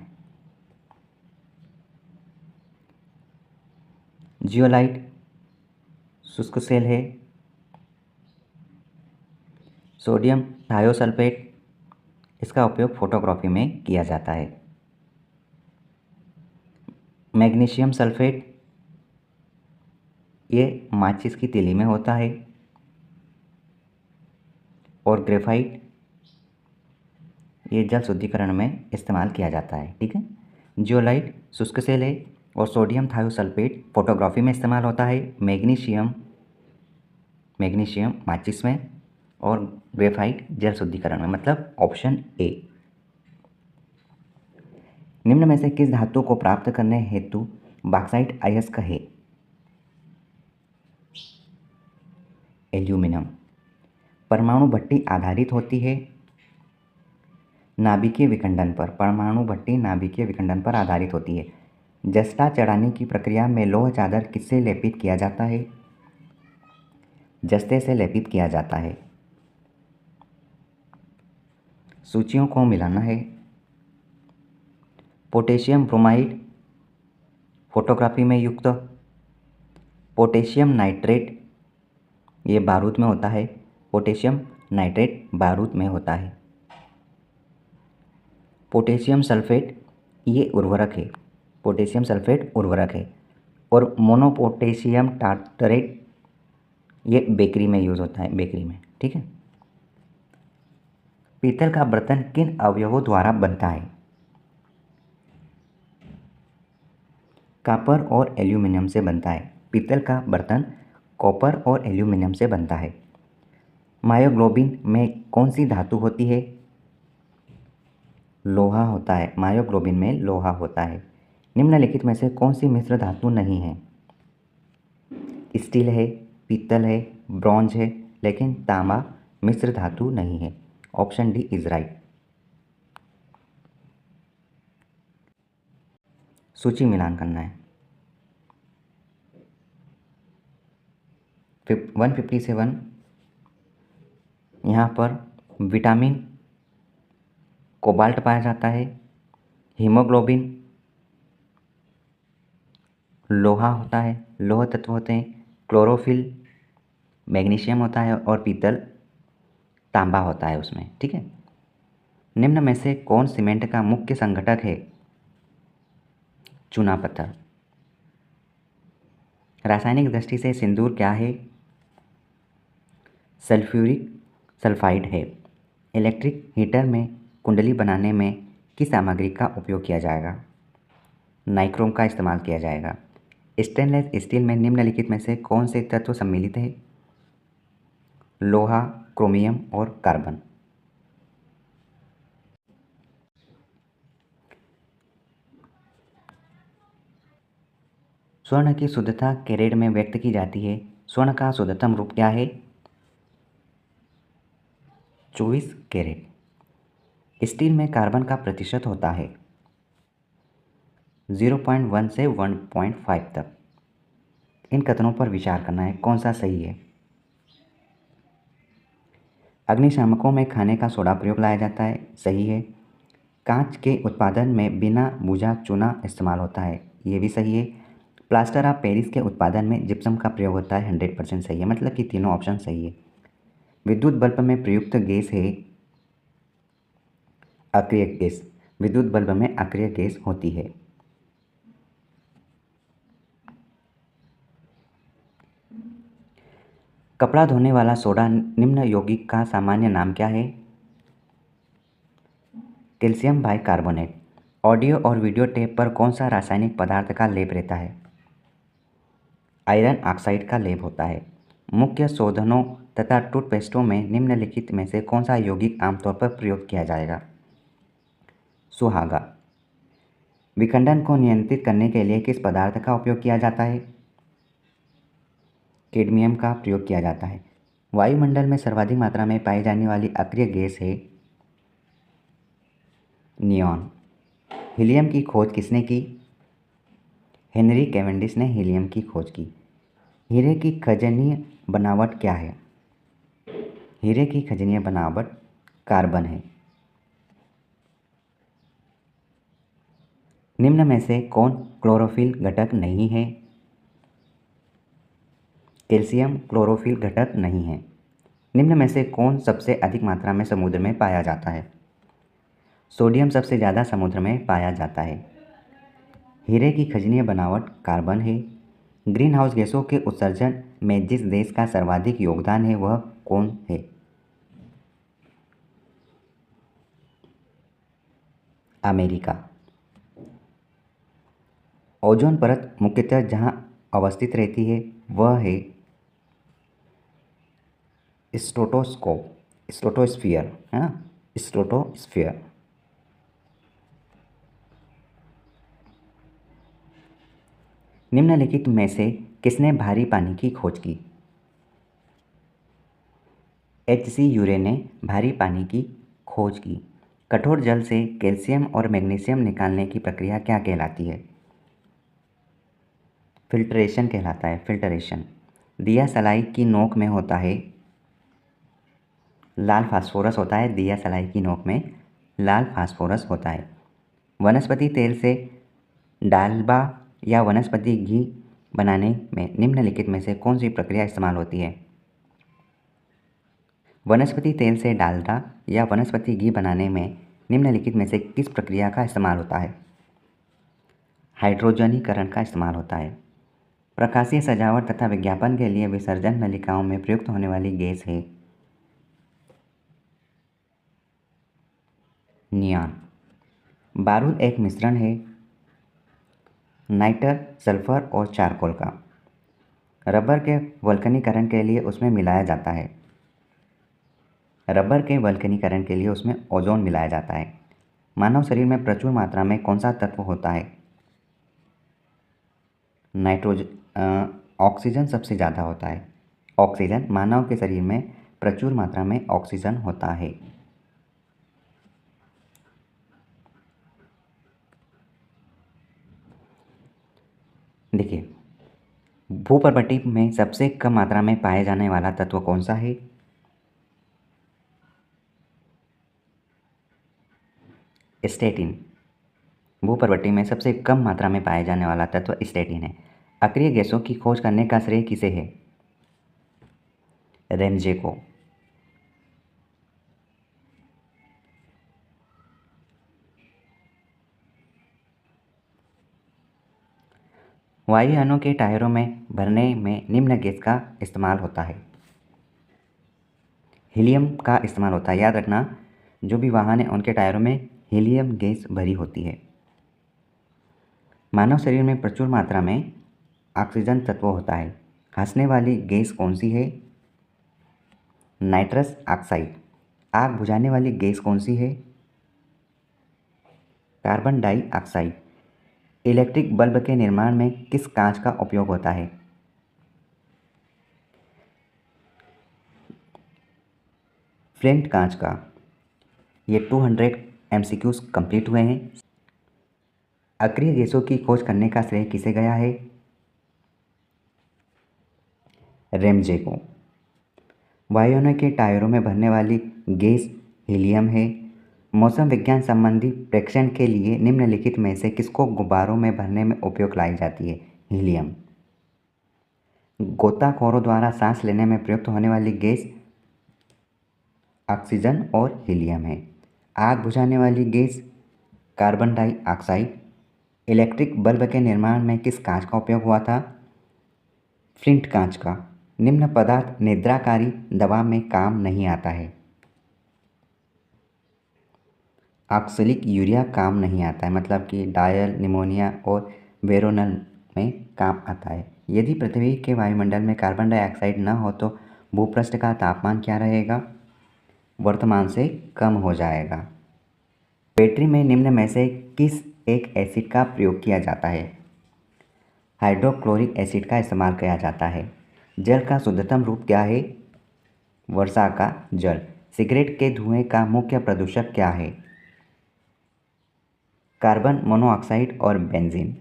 जियोलाइट शुष्क सेल है। सोडियम थायोसल्फेट इसका उपयोग फोटोग्राफी में किया जाता है। मैग्नीशियम सल्फेट ये माचिस की तीली में होता है। और ग्रेफाइट ये जल शुद्धिकरण में इस्तेमाल किया जाता है। ठीक है। जियोलाइट शुष्क सेल है और सोडियम थायोसल्फेट फोटोग्राफी में इस्तेमाल होता है। मैग्नीशियम माचिस में और ग्रेफाइट जल शुद्धिकरण में, मतलब ऑप्शन ए। निम्न में से किस धातु को प्राप्त करने हेतु बॉक्साइट अयस्क है? एल्यूमिनियम। परमाणु भट्टी आधारित होती है नाभिकीय विखंडन पर। परमाणु भट्टी नाभिकीय विखंडन पर आधारित होती है। जस्ता चढ़ाने की प्रक्रिया में लोह चादर किससे लेपित किया जाता है? जस्ते से लेपित किया जाता है। सूचियों को मिलाना है। पोटेशियम ब्रोमाइड फोटोग्राफी में युक्त। पोटेशियम नाइट्रेट ये बारूद में होता है। पोटेशियम नाइट्रेट बारूद में होता है। पोटेशियम सल्फेट ये उर्वरक है। पोटेशियम सल्फेट उर्वरक है। और मोनोपोटेशियम टार्टरेट ये बेकरी में यूज़ होता है, बेकरी में, ठीक है। पीतल का बर्तन किन अवयवों द्वारा बनता है? कॉपर और एल्यूमिनियम से बनता है। पीतल का बर्तन कॉपर और एल्यूमिनियम से बनता है। मायोग्लोबिन में कौन सी धातु होती है? लोहा होता है। मायोग्लोबिन में लोहा होता है। निम्नलिखित में से कौन सी मिश्र धातु नहीं है? स्टील है, पीतल है, ब्रॉन्ज है, लेकिन तांबा मिश्र धातु नहीं है। Option D is right. सूची मिलान करना है। 157 यहाँ पर विटामिन कोबाल्ट पाया जाता है। हीमोग्लोबिन लोहा होता है, लोह तत्व होते हैं। क्लोरोफिल मैग्नीशियम होता है और पीतल तांबा होता है उसमें, ठीक है। निम्न में से कौन सीमेंट का मुख्य संघटक है? चूना पत्थर। रासायनिक दृष्टि से सिंदूर क्या है? सल्फ्यूरिक सल्फाइड है। इलेक्ट्रिक हीटर में कुंडली बनाने में किस सामग्री का उपयोग किया जाएगा? नाइक्रोम का इस्तेमाल किया जाएगा। स्टेनलेस स्टील में निम्नलिखित में से कौन से तत्व सम्मिलित है? लोहा, क्रोमियम और कार्बन। स्वर्ण की शुद्धता कैरेट में व्यक्त की जाती है। स्वर्ण का शुद्धतम रूप क्या है? 24 कैरेट। स्टील में कार्बन का प्रतिशत होता है 0.1 से 1.5 तक। इन कथनों पर विचार करना है, कौन सा सही है? अग्निशामकों में खाने का सोडा प्रयोग लाया जाता है, सही है। कांच के उत्पादन में बिना बुझा चूना इस्तेमाल होता है, ये भी सही है। प्लास्टर ऑफ पेरिस के उत्पादन में जिप्सम का प्रयोग होता है, 100% सही है। मतलब कि तीनों ऑप्शन सही है। विद्युत बल्ब में प्रयुक्त गैस है अक्रिय गैस। विद्युत बल्ब में अक्रिय गैस होती है। कपड़ा धोने वाला सोडा निम्न यौगिक का सामान्य नाम क्या है? Calcium bicarbonate. ऑडियो और वीडियो टेप पर कौन सा रासायनिक पदार्थ का लेप रहता है? आयरन ऑक्साइड का लेप होता है। मुख्य शोधनों तथा टूथपेस्टों में निम्नलिखित में से कौन सा यौगिक आमतौर पर प्रयोग किया जाएगा? सुहागा। विखंडन को नियंत्रित करने के लिए किस पदार्थ का उपयोग किया जाता है? कैडमियम का प्रयोग किया जाता है। वायुमंडल में सर्वाधिक मात्रा में पाई जाने वाली अक्रिय गैस है नियॉन। हीलियम की खोज किसने की? हेनरी कैवेंडिश ने हीलियम की खोज की। हीरे की खनिजीय बनावट क्या है? हीरे की खनिजीय बनावट कार्बन है। निम्न में से कौन क्लोरोफिल घटक नहीं है? कैल्शियम क्लोरोफिल घटक नहीं है। निम्न में से कौन सबसे अधिक मात्रा में समुद्र में पाया जाता है? सोडियम सबसे ज़्यादा समुद्र में पाया जाता है। हीरे की खनिजीय बनावट कार्बन है। ग्रीन हाउस गैसों के उत्सर्जन में जिस देश का सर्वाधिक योगदान है वह कौन है? अमेरिका। ओजोन परत मुख्यतः जहाँ अवस्थित रहती है वह है स्ट्रेटोस्फीयर, है ना, स्ट्रेटोस्फीयर। निम्नलिखित में से किसने भारी पानी की खोज की? H.C. यूरे ने भारी पानी की खोज की। कठोर जल से कैल्शियम और मैग्नीशियम निकालने की प्रक्रिया क्या कहलाती है? फिल्ट्रेशन कहलाता है, फिल्टरेशन। दिया सलाई की नोक में होता है लाल फास्फोरस होता है। दिया सलाई की नोक में लाल फास्फोरस होता है। वनस्पति तेल से डालबा या वनस्पति घी बनाने में निम्नलिखित में से कौन सी प्रक्रिया इस्तेमाल होती है? वनस्पति तेल से डालडा या वनस्पति घी बनाने में निम्नलिखित में से किस प्रक्रिया का इस्तेमाल होता है? हाइड्रोजनीकरण का इस्तेमाल होता है। प्रकाशीय सजावट तथा विज्ञापन के लिए विसर्जन नलिकाओं में प्रयुक्त होने वाली गैस है नियॉन। बारूद एक मिश्रण है नाइटर, सल्फर और चारकोल का। रबर के वल्कनीकरण के लिए उसमें मिलाया जाता है। रबर के वल्कनीकरण के लिए उसमें ओजोन मिलाया जाता है। मानव शरीर में प्रचुर मात्रा में कौन सा तत्व होता है? ऑक्सीजन सबसे ज़्यादा होता है। ऑक्सीजन, मानव के शरीर में प्रचुर मात्रा में ऑक्सीजन होता है। देखिए, भूपर्वती में सबसे कम मात्रा में पाए जाने वाला तत्व कौन सा है? स्टेटिन। भूपर्वती में सबसे कम मात्रा में पाए जाने वाला तत्व स्टेटिन है। अक्रिय गैसों की खोज करने का श्रेय किसे है? रेमजे को। वायुयानों के टायरों में भरने में निम्न गैस का इस्तेमाल होता है। हीलियम का इस्तेमाल होता है। याद रखना, जो भी वाहन है उनके टायरों में हीलियम गैस भरी होती है। मानव शरीर में प्रचुर मात्रा में ऑक्सीजन तत्व होता है। हंसने वाली गैस कौन सी है? Nitrous oxide. आग बुझाने वाली गैस कौन सी है? Carbon dioxide. इलेक्ट्रिक बल्ब के निर्माण में किस कांच का उपयोग होता है? फ्लिंट कांच का। ये 200 MCQs कंप्लीट हुए हैं। अक्रिय गैसों की खोज करने का श्रेय किसे गया है? रेमजे को। वायुयानों के टायरों में भरने वाली गैस हीलियम है। मौसम विज्ञान संबंधी प्रेक्षण के लिए निम्नलिखित में से किसको गुब्बारों में भरने में उपयोग लाई जाती है? हीलियम। गोताखोरों द्वारा सांस लेने में प्रयुक्त होने वाली गैस ऑक्सीजन और हीलियम है। आग बुझाने वाली gas carbon dioxide. Electric bulb के निर्माण में किस कांच का उपयोग हुआ था? फ्लिंट कांच का। निम्न पदार्थ निद्राकारी दवा में काम नहीं आता है। ऑक्सैलिक यूरिया काम नहीं आता है, मतलब कि डायल, निमोनिया और वेरोनल में काम आता है। यदि पृथ्वी के वायुमंडल में कार्बन डाइऑक्साइड न हो तो भूपृष्ठ का तापमान क्या रहेगा? वर्तमान से कम हो जाएगा। बैटरी में निम्न में से किस एक एसिड का प्रयोग किया जाता है? हाइड्रोक्लोरिक एसिड का इस्तेमाल किया जाता है। जल का शुद्धतम रूप क्या है? वर्षा का जल। सिगरेट के धुएं का मुख्य प्रदूषक क्या है? कार्बन मोनोऑक्साइड और बेंजीन।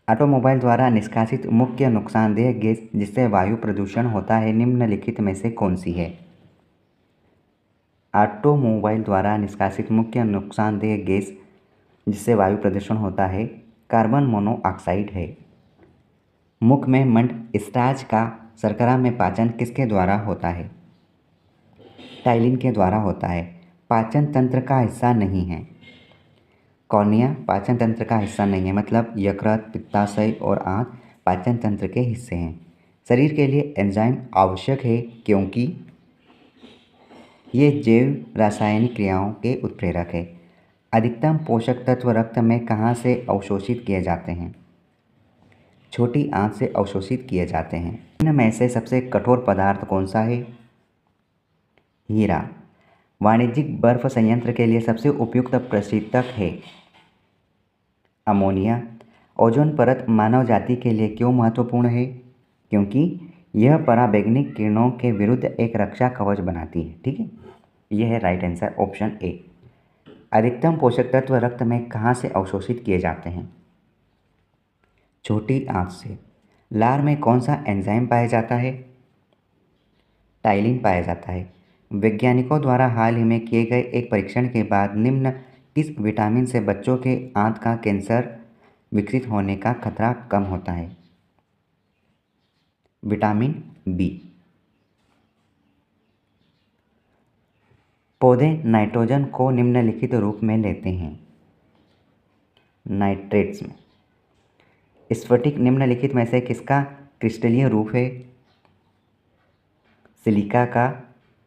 ऑटोमोबाइल द्वारा निष्कासित मुख्य नुकसानदेह गैस जिससे वायु प्रदूषण होता है निम्नलिखित में से कौन सी है? ऑटोमोबाइल द्वारा निष्कासित मुख्य नुकसानदेह गैस जिससे वायु प्रदूषण होता है कार्बन मोनोऑक्साइड है। मुख में मंड स्टार्च का शर्करा में पाचन किसके द्वारा होता है? टाइलिन के द्वारा होता है। पाचन तंत्र का हिस्सा नहीं है। कॉर्निया पाचन तंत्र का हिस्सा नहीं है, मतलब यकृत, पित्ताशय और आँत पाचन तंत्र के हिस्से हैं। शरीर के लिए एंजाइम आवश्यक है क्योंकि ये जैव रासायनिक क्रियाओं के उत्प्रेरक है। अधिकतम पोषक तत्व रक्त में कहाँ से अवशोषित किए जाते हैं? छोटी आंत से अवशोषित किए जाते हैं। इनमें से सबसे कठोर पदार्थ कौन सा है? हीरा। वाणिज्यिक बर्फ संयंत्र के लिए सबसे उपयुक्त प्रशीतक है अमोनिया। ओजोन परत मानव जाति के लिए क्यों महत्वपूर्ण है? क्योंकि यह पराबैंगनी किरणों के विरुद्ध एक रक्षा कवच बनाती है। ठीक है, यह है राइट आंसर ऑप्शन ए। अधिकतम पोषक तत्व रक्त में कहाँ से अवशोषित किए जाते हैं? छोटी आंत से। लार में कौन सा एंजाइम पाया जाता है? टाइलिन पाया जाता है। वैज्ञानिकों द्वारा हाल ही में किए गए एक परीक्षण के बाद निम्न किस विटामिन से बच्चों के आंत का कैंसर विकसित होने का खतरा कम होता है? Vitamin B. पौधे नाइट्रोजन को निम्नलिखित रूप में लेते हैं। नाइट्रेट्स में स्फटिक निम्नलिखित में से किसका क्रिस्टलीय रूप है? सिलिका का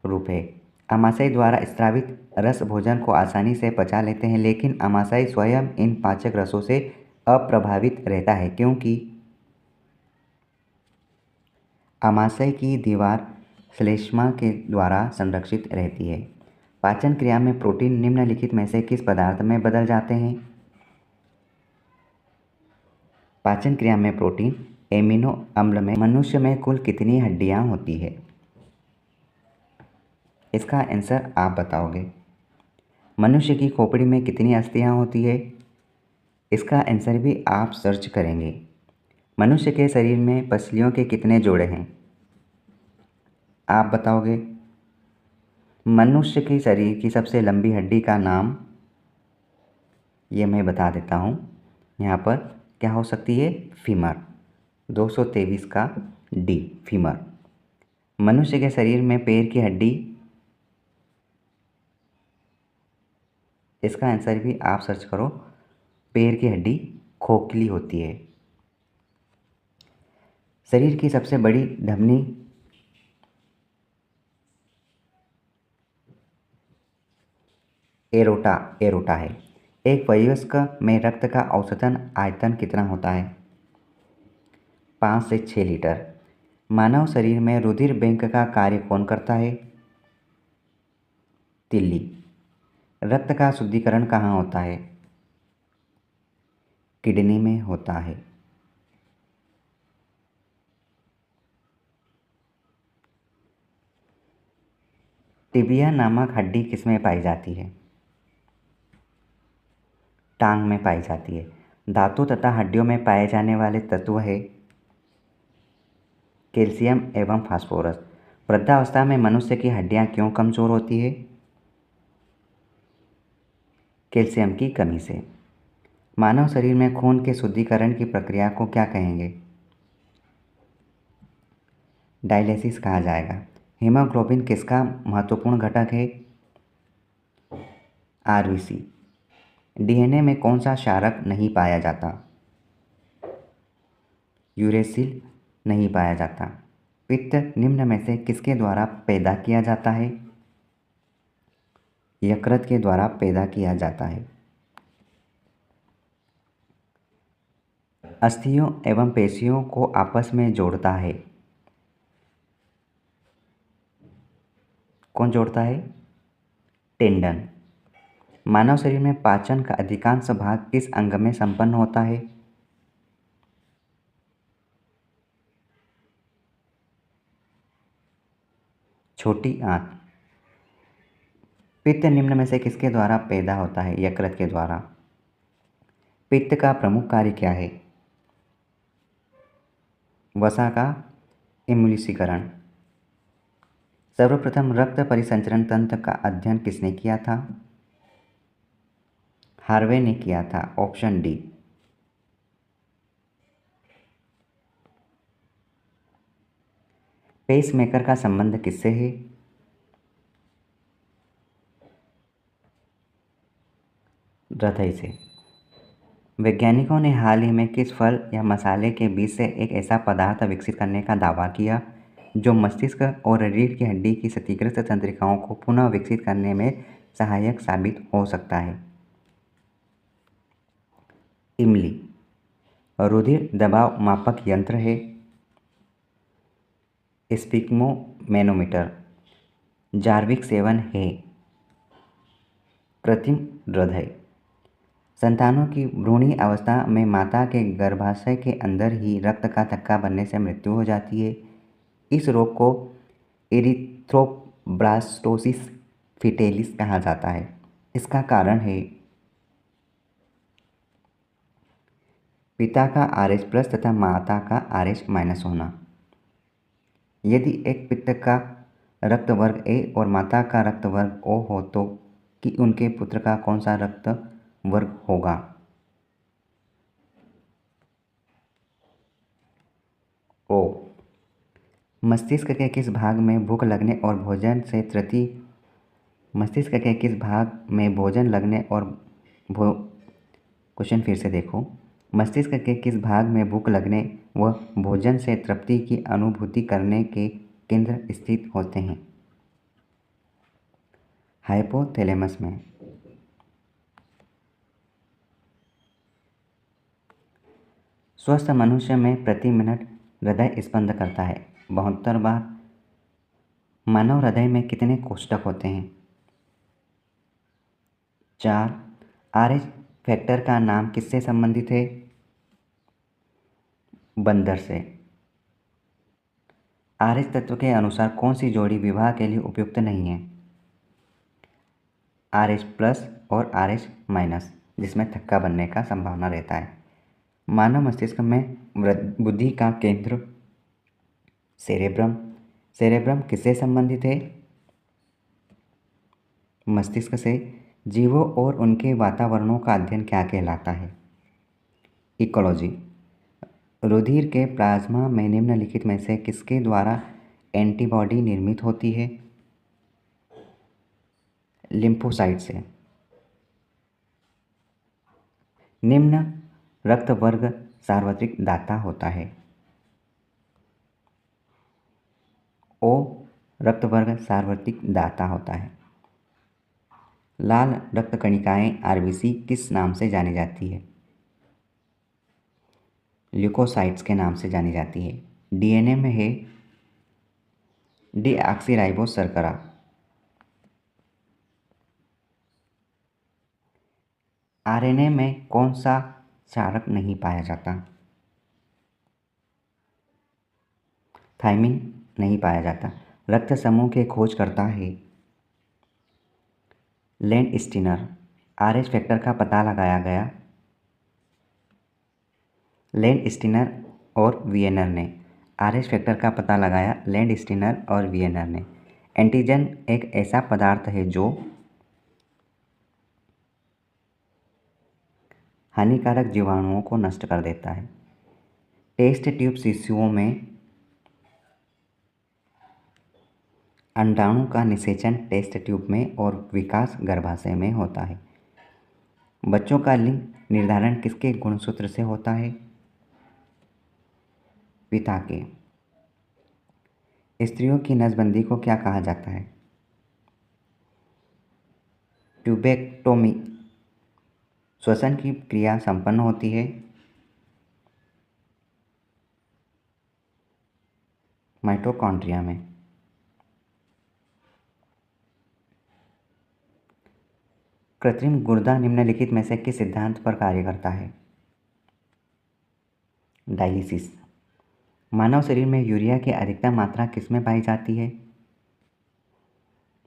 रूप है। आमाशय द्वारा स्रावित रस भोजन को आसानी से पचा लेते हैं, लेकिन आमाशय स्वयं इन पाचक रसों से अप्रभावित रहता है क्योंकि आमाशय की दीवार श्लेष्मा के द्वारा संरक्षित रहती है। पाचन क्रिया में प्रोटीन निम्नलिखित में से किस पदार्थ में बदल जाते हैं? पाचन क्रिया में प्रोटीन एमिनो अम्ल में। मनुष्य में कुल कितनी हड्डियां होती है? इसका आंसर आप बताओगे। मनुष्य की खोपड़ी में कितनी अस्थियां होती है? इसका आंसर भी आप सर्च करेंगे। मनुष्य के शरीर में पसलियों के कितने जोड़े हैं? आप बताओगे। मनुष्य के शरीर की सबसे लंबी हड्डी का नाम ये मैं बता देता हूँ। यहाँ पर क्या हो सकती है? फीमर। 223 का डी, फीमर। मनुष्य के शरीर में पैर की हड्डी, इसका आंसर भी आप सर्च करो। पैर की हड्डी खोखली होती है। शरीर की सबसे बड़ी धमनी एरोटा है। एक वयस्क में रक्त का औसतन आयतन कितना होता है? 5 से 6 लीटर। मानव शरीर में रुधिर बैंक का कार्य कौन करता है? तिल्ली। रक्त का शुद्धिकरण कहाँ होता है? किडनी में होता है। टिबिया नामक हड्डी किसमें पाई जाती है? टांग में पाई जाती है। धातु तथा हड्डियों में पाए जाने वाले तत्व है कैल्शियम एवं फास्फोरस। वृद्धावस्था में मनुष्य की हड्डियां क्यों कमजोर होती है? कैल्शियम की कमी से। मानव शरीर में खून के शुद्धिकरण की प्रक्रिया को क्या कहेंगे? डायलिसिस कहा जाएगा। हीमोग्लोबिन किसका महत्वपूर्ण घटक है? आरबीसी। डीएनए में कौन सा क्षारक नहीं पाया जाता? यूरेसिल नहीं पाया जाता। पित्त निम्न में से किसके द्वारा पैदा किया जाता है? यकृत के द्वारा पैदा किया जाता है। अस्थियों एवं पेशियों को आपस में जोड़ता है। कौन जोड़ता है? टेंडन। मानव शरीर में पाचन का अधिकांश भाग किस अंग में संपन्न होता है? छोटी आंत। पित्त निम्न में से किसके द्वारा पैदा होता है? यकृत के द्वारा। पित्त का प्रमुख कार्य क्या है? वसा का एमुलिसीकरण। सर्वप्रथम रक्त परिसंचरण तंत्र का अध्ययन किसने किया था? हार्वे ने किया था। Option D. पेसमेकर का संबंध किससे है? हृदय से। वैज्ञानिकों ने हाल ही में किस फल या मसाले के बीज से एक ऐसा पदार्थ विकसित करने का दावा किया जो मस्तिष्क और रीढ़ की हड्डी की क्षतिग्रस्त तंत्रिकाओं को पुनः विकसित करने में सहायक साबित हो सकता है? इमली। रुधिर दबाव मापक यंत्र है। स्पिग्मोमेनोमीटर। जार्विक सेवन है। कृत्रिम हृदय। संतानों की भ्रूणी अवस्था में माता के गर्भाशय के अंदर ही रक्त का थक्का बनने से मृत्यु हो जाती है। इस रोग को एरिथ्रोब्लास्टोसिस फिटेलिस कहा जाता है। इसका कारण है पिता का RH प्लस तथा माता का RH माइनस होना। यदि एक पिता का रक्त वर्ग A और माता का रक्त वर्ग O हो तो कि उनके पुत्र का कौन सा रक्त वर्ग होगा? ओ। मस्तिष्क के किस भाग में भूख लगने और भोजन से तृप्ति मस्तिष्क के किस भाग में भोजन लगने और भो क्वेश्चन फिर से देखो। मस्तिष्क के किस भाग में भूख लगने व भोजन से तृप्ति की अनुभूति करने के केंद्र स्थित होते हैं? हाइपोथैलेमस में। स्वस्थ मनुष्य में प्रति मिनट हृदय स्पंद करता है 72 बार। मानव हृदय में कितने कोष्ठक होते हैं? 4। आरएच फैक्टर का नाम किससे संबंधित है? बंदर से। आरएच तत्व के अनुसार कौन सी जोड़ी विवाह के लिए उपयुक्त नहीं है? आरएच प्लस और आरएच माइनस, जिसमें थक्का बनने का संभावना रहता है। मानव मस्तिष्क में बुद्धि का केंद्र सेरेब्रम। सेरेब्रम किससे संबंधित है? मस्तिष्क से। जीवों और उनके वातावरणों का अध्ययन क्या कहलाता है? इकोलॉजी। रुधिर के प्लाज्मा में निम्नलिखित में से किसके द्वारा एंटीबॉडी निर्मित होती है? लिम्फोसाइट से। निम्न रक्त वर्ग सार्वत्रिक दाता होता है? ओ रक्त वर्ग सार्वत्रिक दाता होता है। लाल रक्त कणिकाएं आरबीसी किस नाम से जानी जाती है? ल्यूकोसाइट्स के नाम से जानी जाती है। डीएनए में है डीऑक्सीराइबोस शर्करा। आरएनए में कौन सा क्षारक नहीं पाया जाता? थायमिन नहीं पाया जाता। रक्त समूह के खोज करता है लैंड स्टीनर। आरएच फैक्टर का पता लगाया गया लैंड स्टीनर और वियनर ने। आरएच फैक्टर का पता लगाया लैंड स्टीनर और वियनर ने। एंटीजन एक ऐसा पदार्थ है जो हानिकारक जीवाणुओं को नष्ट कर देता है। टेस्ट ट्यूब शिशुओं में अंडाणु का निषेचन टेस्ट ट्यूब में और विकास गर्भाशय में होता है। बच्चों का लिंग निर्धारण किसके गुणसूत्र से होता है? पिता के। स्त्रियों की नसबंदी को क्या कहा जाता है? ट्यूबेक्टोमी। श्वसन की क्रिया संपन्न होती है माइटोकॉन्ड्रिया में। कृत्रिम गुर्दा निम्नलिखित में से किस सिद्धांत पर कार्य करता है? डायलिसिस। मानव शरीर में यूरिया की अधिकतम मात्रा किसमें पाई जाती है?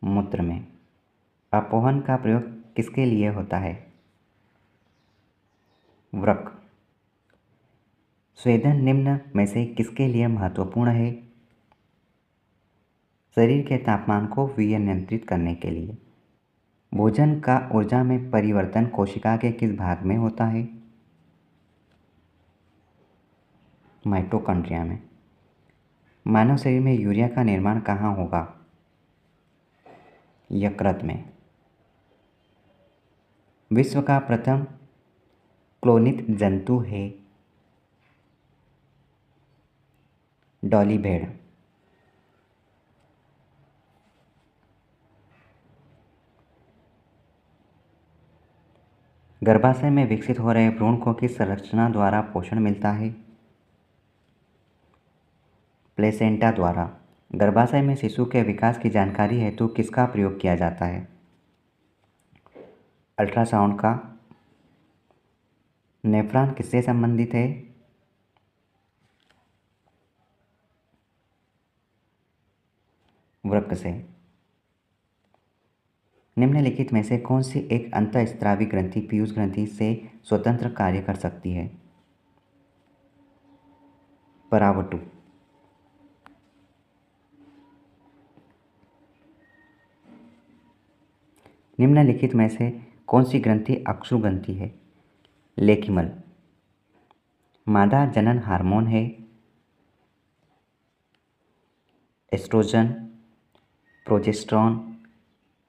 मूत्र में। अपोहन का प्रयोग किसके लिए होता है? वृक्क। स्वेदन निम्न में से किसके लिए महत्वपूर्ण है? शरीर के तापमान को विनियंत्रित करने के लिए। भोजन का ऊर्जा में परिवर्तन कोशिका के किस भाग में होता है? माइटोकॉन्ड्रिया में। मानव शरीर में यूरिया का निर्माण कहाँ होगा? यकृत में। विश्व का प्रथम क्लोनित जंतु है डॉली भेड़। गर्भाशय में विकसित हो रहे भ्रूण को किस संरचना द्वारा पोषण मिलता है? प्लेसेंटा द्वारा। गर्भाशय में शिशु के विकास की जानकारी हेतु किसका प्रयोग किया जाता है? अल्ट्रासाउंड का। नेफ्रॉन किससे संबंधित है? वृक्क से। निम्नलिखित में से कौन सी एक अंतःस्रावी ग्रंथि पीयूष ग्रंथि से स्वतंत्र कार्य कर सकती है? परावटु। निम्नलिखित में से कौन सी ग्रंथि अक्षु ग्रंथि है? लेखिमल। मादा जनन हार्मोन है एस्ट्रोजन, प्रोजेस्टेरॉन,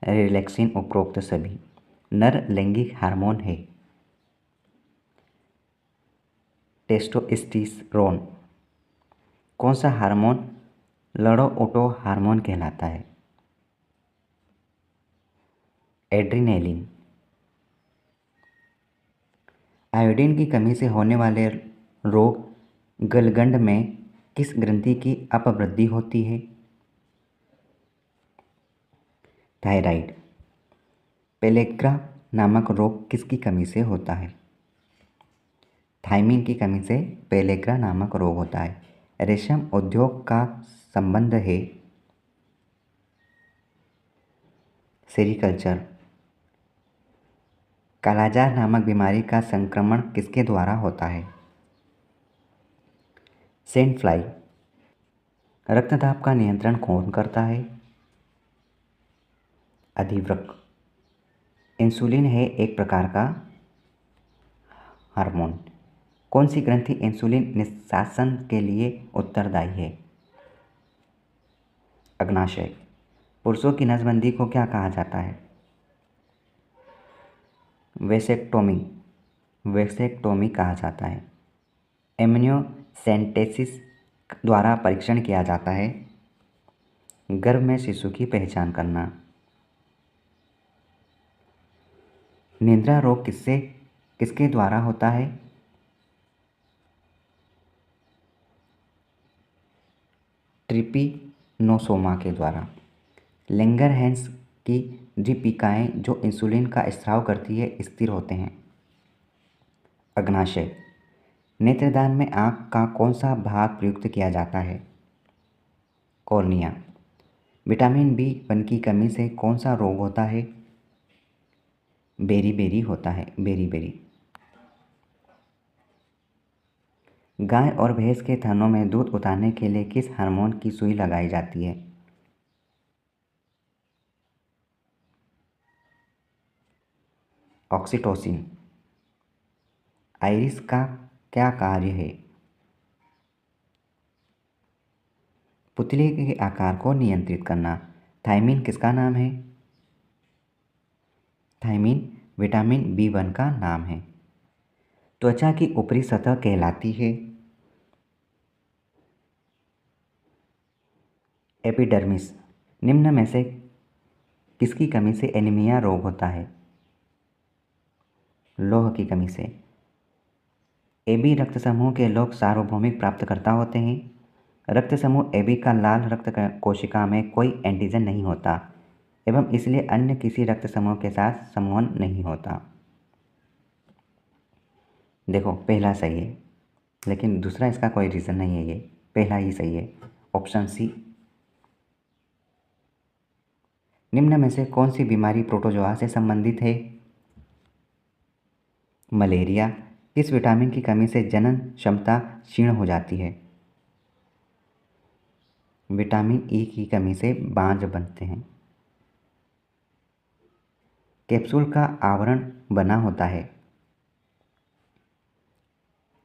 रिलैक्सिन उपरोक्त सभी। नर लैंगिक हार्मोन है टेस्टोस्टेरोन। कौन सा हार्मोन लड़ो ओटो हार्मोन कहलाता है? एड्रीनेलिन। आयोडीन की कमी से होने वाले रोग गलगंड में किस ग्रंथि की अपवृद्धि होती है? थायराइड। पेलेग्रा नामक रोग किसकी कमी से होता है? थायमिन की कमी से पेलेग्रा नामक रोग होता है। रेशम उद्योग का संबंध है सेरिकल्चर। कालाजार नामक बीमारी का संक्रमण किसके द्वारा होता है? Sand fly. रक्तदाब का नियंत्रण कौन करता है? अधिवृक्क। इंसुलिन है एक प्रकार का हार्मोन। कौन सी ग्रंथि इंसुलिन निष्कासन के लिए उत्तरदायी है? अग्नाशय। पुरुषों की नसबंदी को क्या कहा जाता है? वेसेक्टोमी। वेसेक्टोमी कहा जाता है। एम्नियोसेंटेसिस द्वारा परीक्षण किया जाता है गर्भ में शिशु की पहचान करना। निद्रा रोग किसके द्वारा होता है? ट्रिपिनोसोमा के द्वारा। लैंगरहैंस की दीपिकाएँ जो इंसुलिन का स्राव करती है स्थिर होते हैं। अग्नाशय। नेत्रदान में आँख का कौन सा भाग प्रयुक्त किया जाता है? कॉर्निया। विटामिन B1 की कमी से कौन सा रोग होता है? बेरी होता है, बेरी। गाय और भैंस के थनों में दूध उतारने के लिए किस हार्मोन की सुई लगाई जाती है? ऑक्सीटोसिन। आइरिस का क्या कार्य है? पुतली के आकार को नियंत्रित करना। थायमिन किसका नाम है? थायमिन विटामिन B1 का नाम है। त्वचा की ऊपरी सतह कहलाती है एपिडर्मिस। निम्न में से किसकी कमी से एनीमिया रोग होता है? लौह की कमी से। AB रक्त समूह के लोग सार्वभौमिक प्राप्तकर्ता होते हैं। रक्त समूह AB का लाल रक्त कोशिका में कोई एंटीजन नहीं होता एवं इसलिए अन्य किसी रक्त समूह के साथ समूहन नहीं होता। देखो पहला सही है लेकिन दूसरा इसका कोई रीज़न नहीं है, ये पहला ही सही है, ऑप्शन सी। निम्न में से कौन सी बीमारी प्रोटोजोआ से संबंधित है? मलेरिया। किस विटामिन की कमी से जनन क्षमता क्षीण हो जाती है? विटामिन E की कमी से बांझ बनते हैं। कैप्सूल का आवरण बना होता है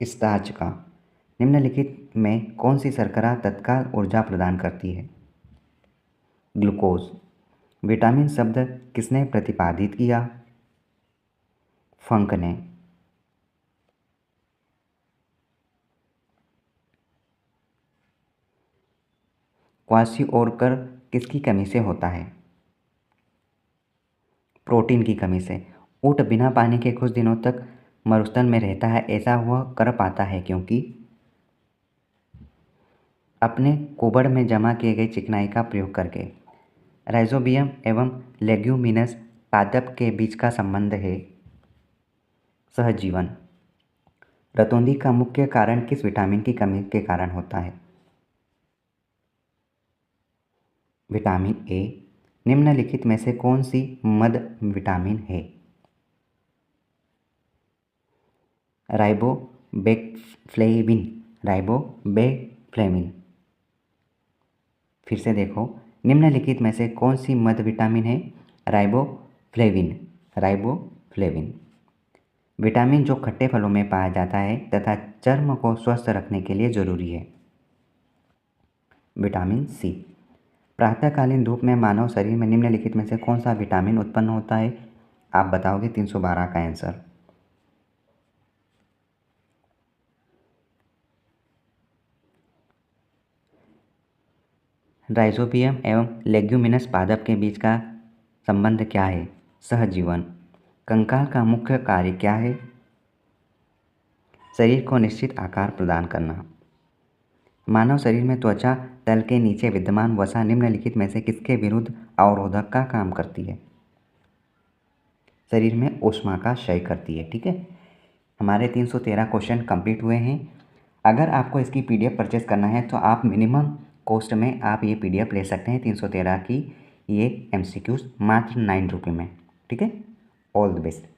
स्टार्च का। निम्नलिखित में कौन सी शर्करा तत्काल ऊर्जा प्रदान करती है? ग्लूकोज। विटामिन शब्द किसने प्रतिपादित किया? फंक ने। क्वाशिओर्कर किसकी कमी से होता है? प्रोटीन की कमी से। ऊँट बिना पानी के कुछ दिनों तक मरुस्थल में रहता है, ऐसा वह कर पाता है क्योंकि अपने कुबड़ में जमा किए गए चिकनाई का प्रयोग करके। राइजोबियम एवं लेग्यूमिनस पादप के बीच का संबंध है सहजीवन। रतौंधी का मुख्य कारण किस विटामिन की कमी के कारण होता है? Vitamin A। निम्नलिखित में से कौन सी मद विटामिन है? राइबोबैक्फ्लेविन। राइबोबैक्फ्लेविन। फिर से देखो, निम्नलिखित में से कौन सी मद विटामिन है? राइबोफ्लेविन। राइबोफ्लेविन विटामिन जो खट्टे फलों में पाया जाता है तथा चर्म को स्वस्थ रखने के लिए जरूरी है। Vitamin C। प्रातःकालीन धूप में मानव शरीर में निम्नलिखित में से कौन सा विटामिन उत्पन्न होता है? आप बताओगे 312 का आंसर। राइजोबियम एवं लेग्यूमिनस पादप के बीच का संबंध क्या है? सहजीवन। कंकाल का मुख्य कार्य क्या है? शरीर को निश्चित आकार प्रदान करना। मानव शरीर में त्वचा तल के नीचे विद्यमान वसा निम्नलिखित में से किसके विरुद्ध अवरोधक का काम करती है? शरीर में ऊष्मा का क्षय करती है। ठीक है, हमारे 313 क्वेश्चन कंप्लीट हुए हैं। अगर आपको इसकी PDF परचेस करना है तो आप मिनिमम कॉस्ट में आप ये PDF ले सकते हैं 313 की ये MCQs मात्र 9 रुपये में। ठीक है, ऑल द बेस्ट।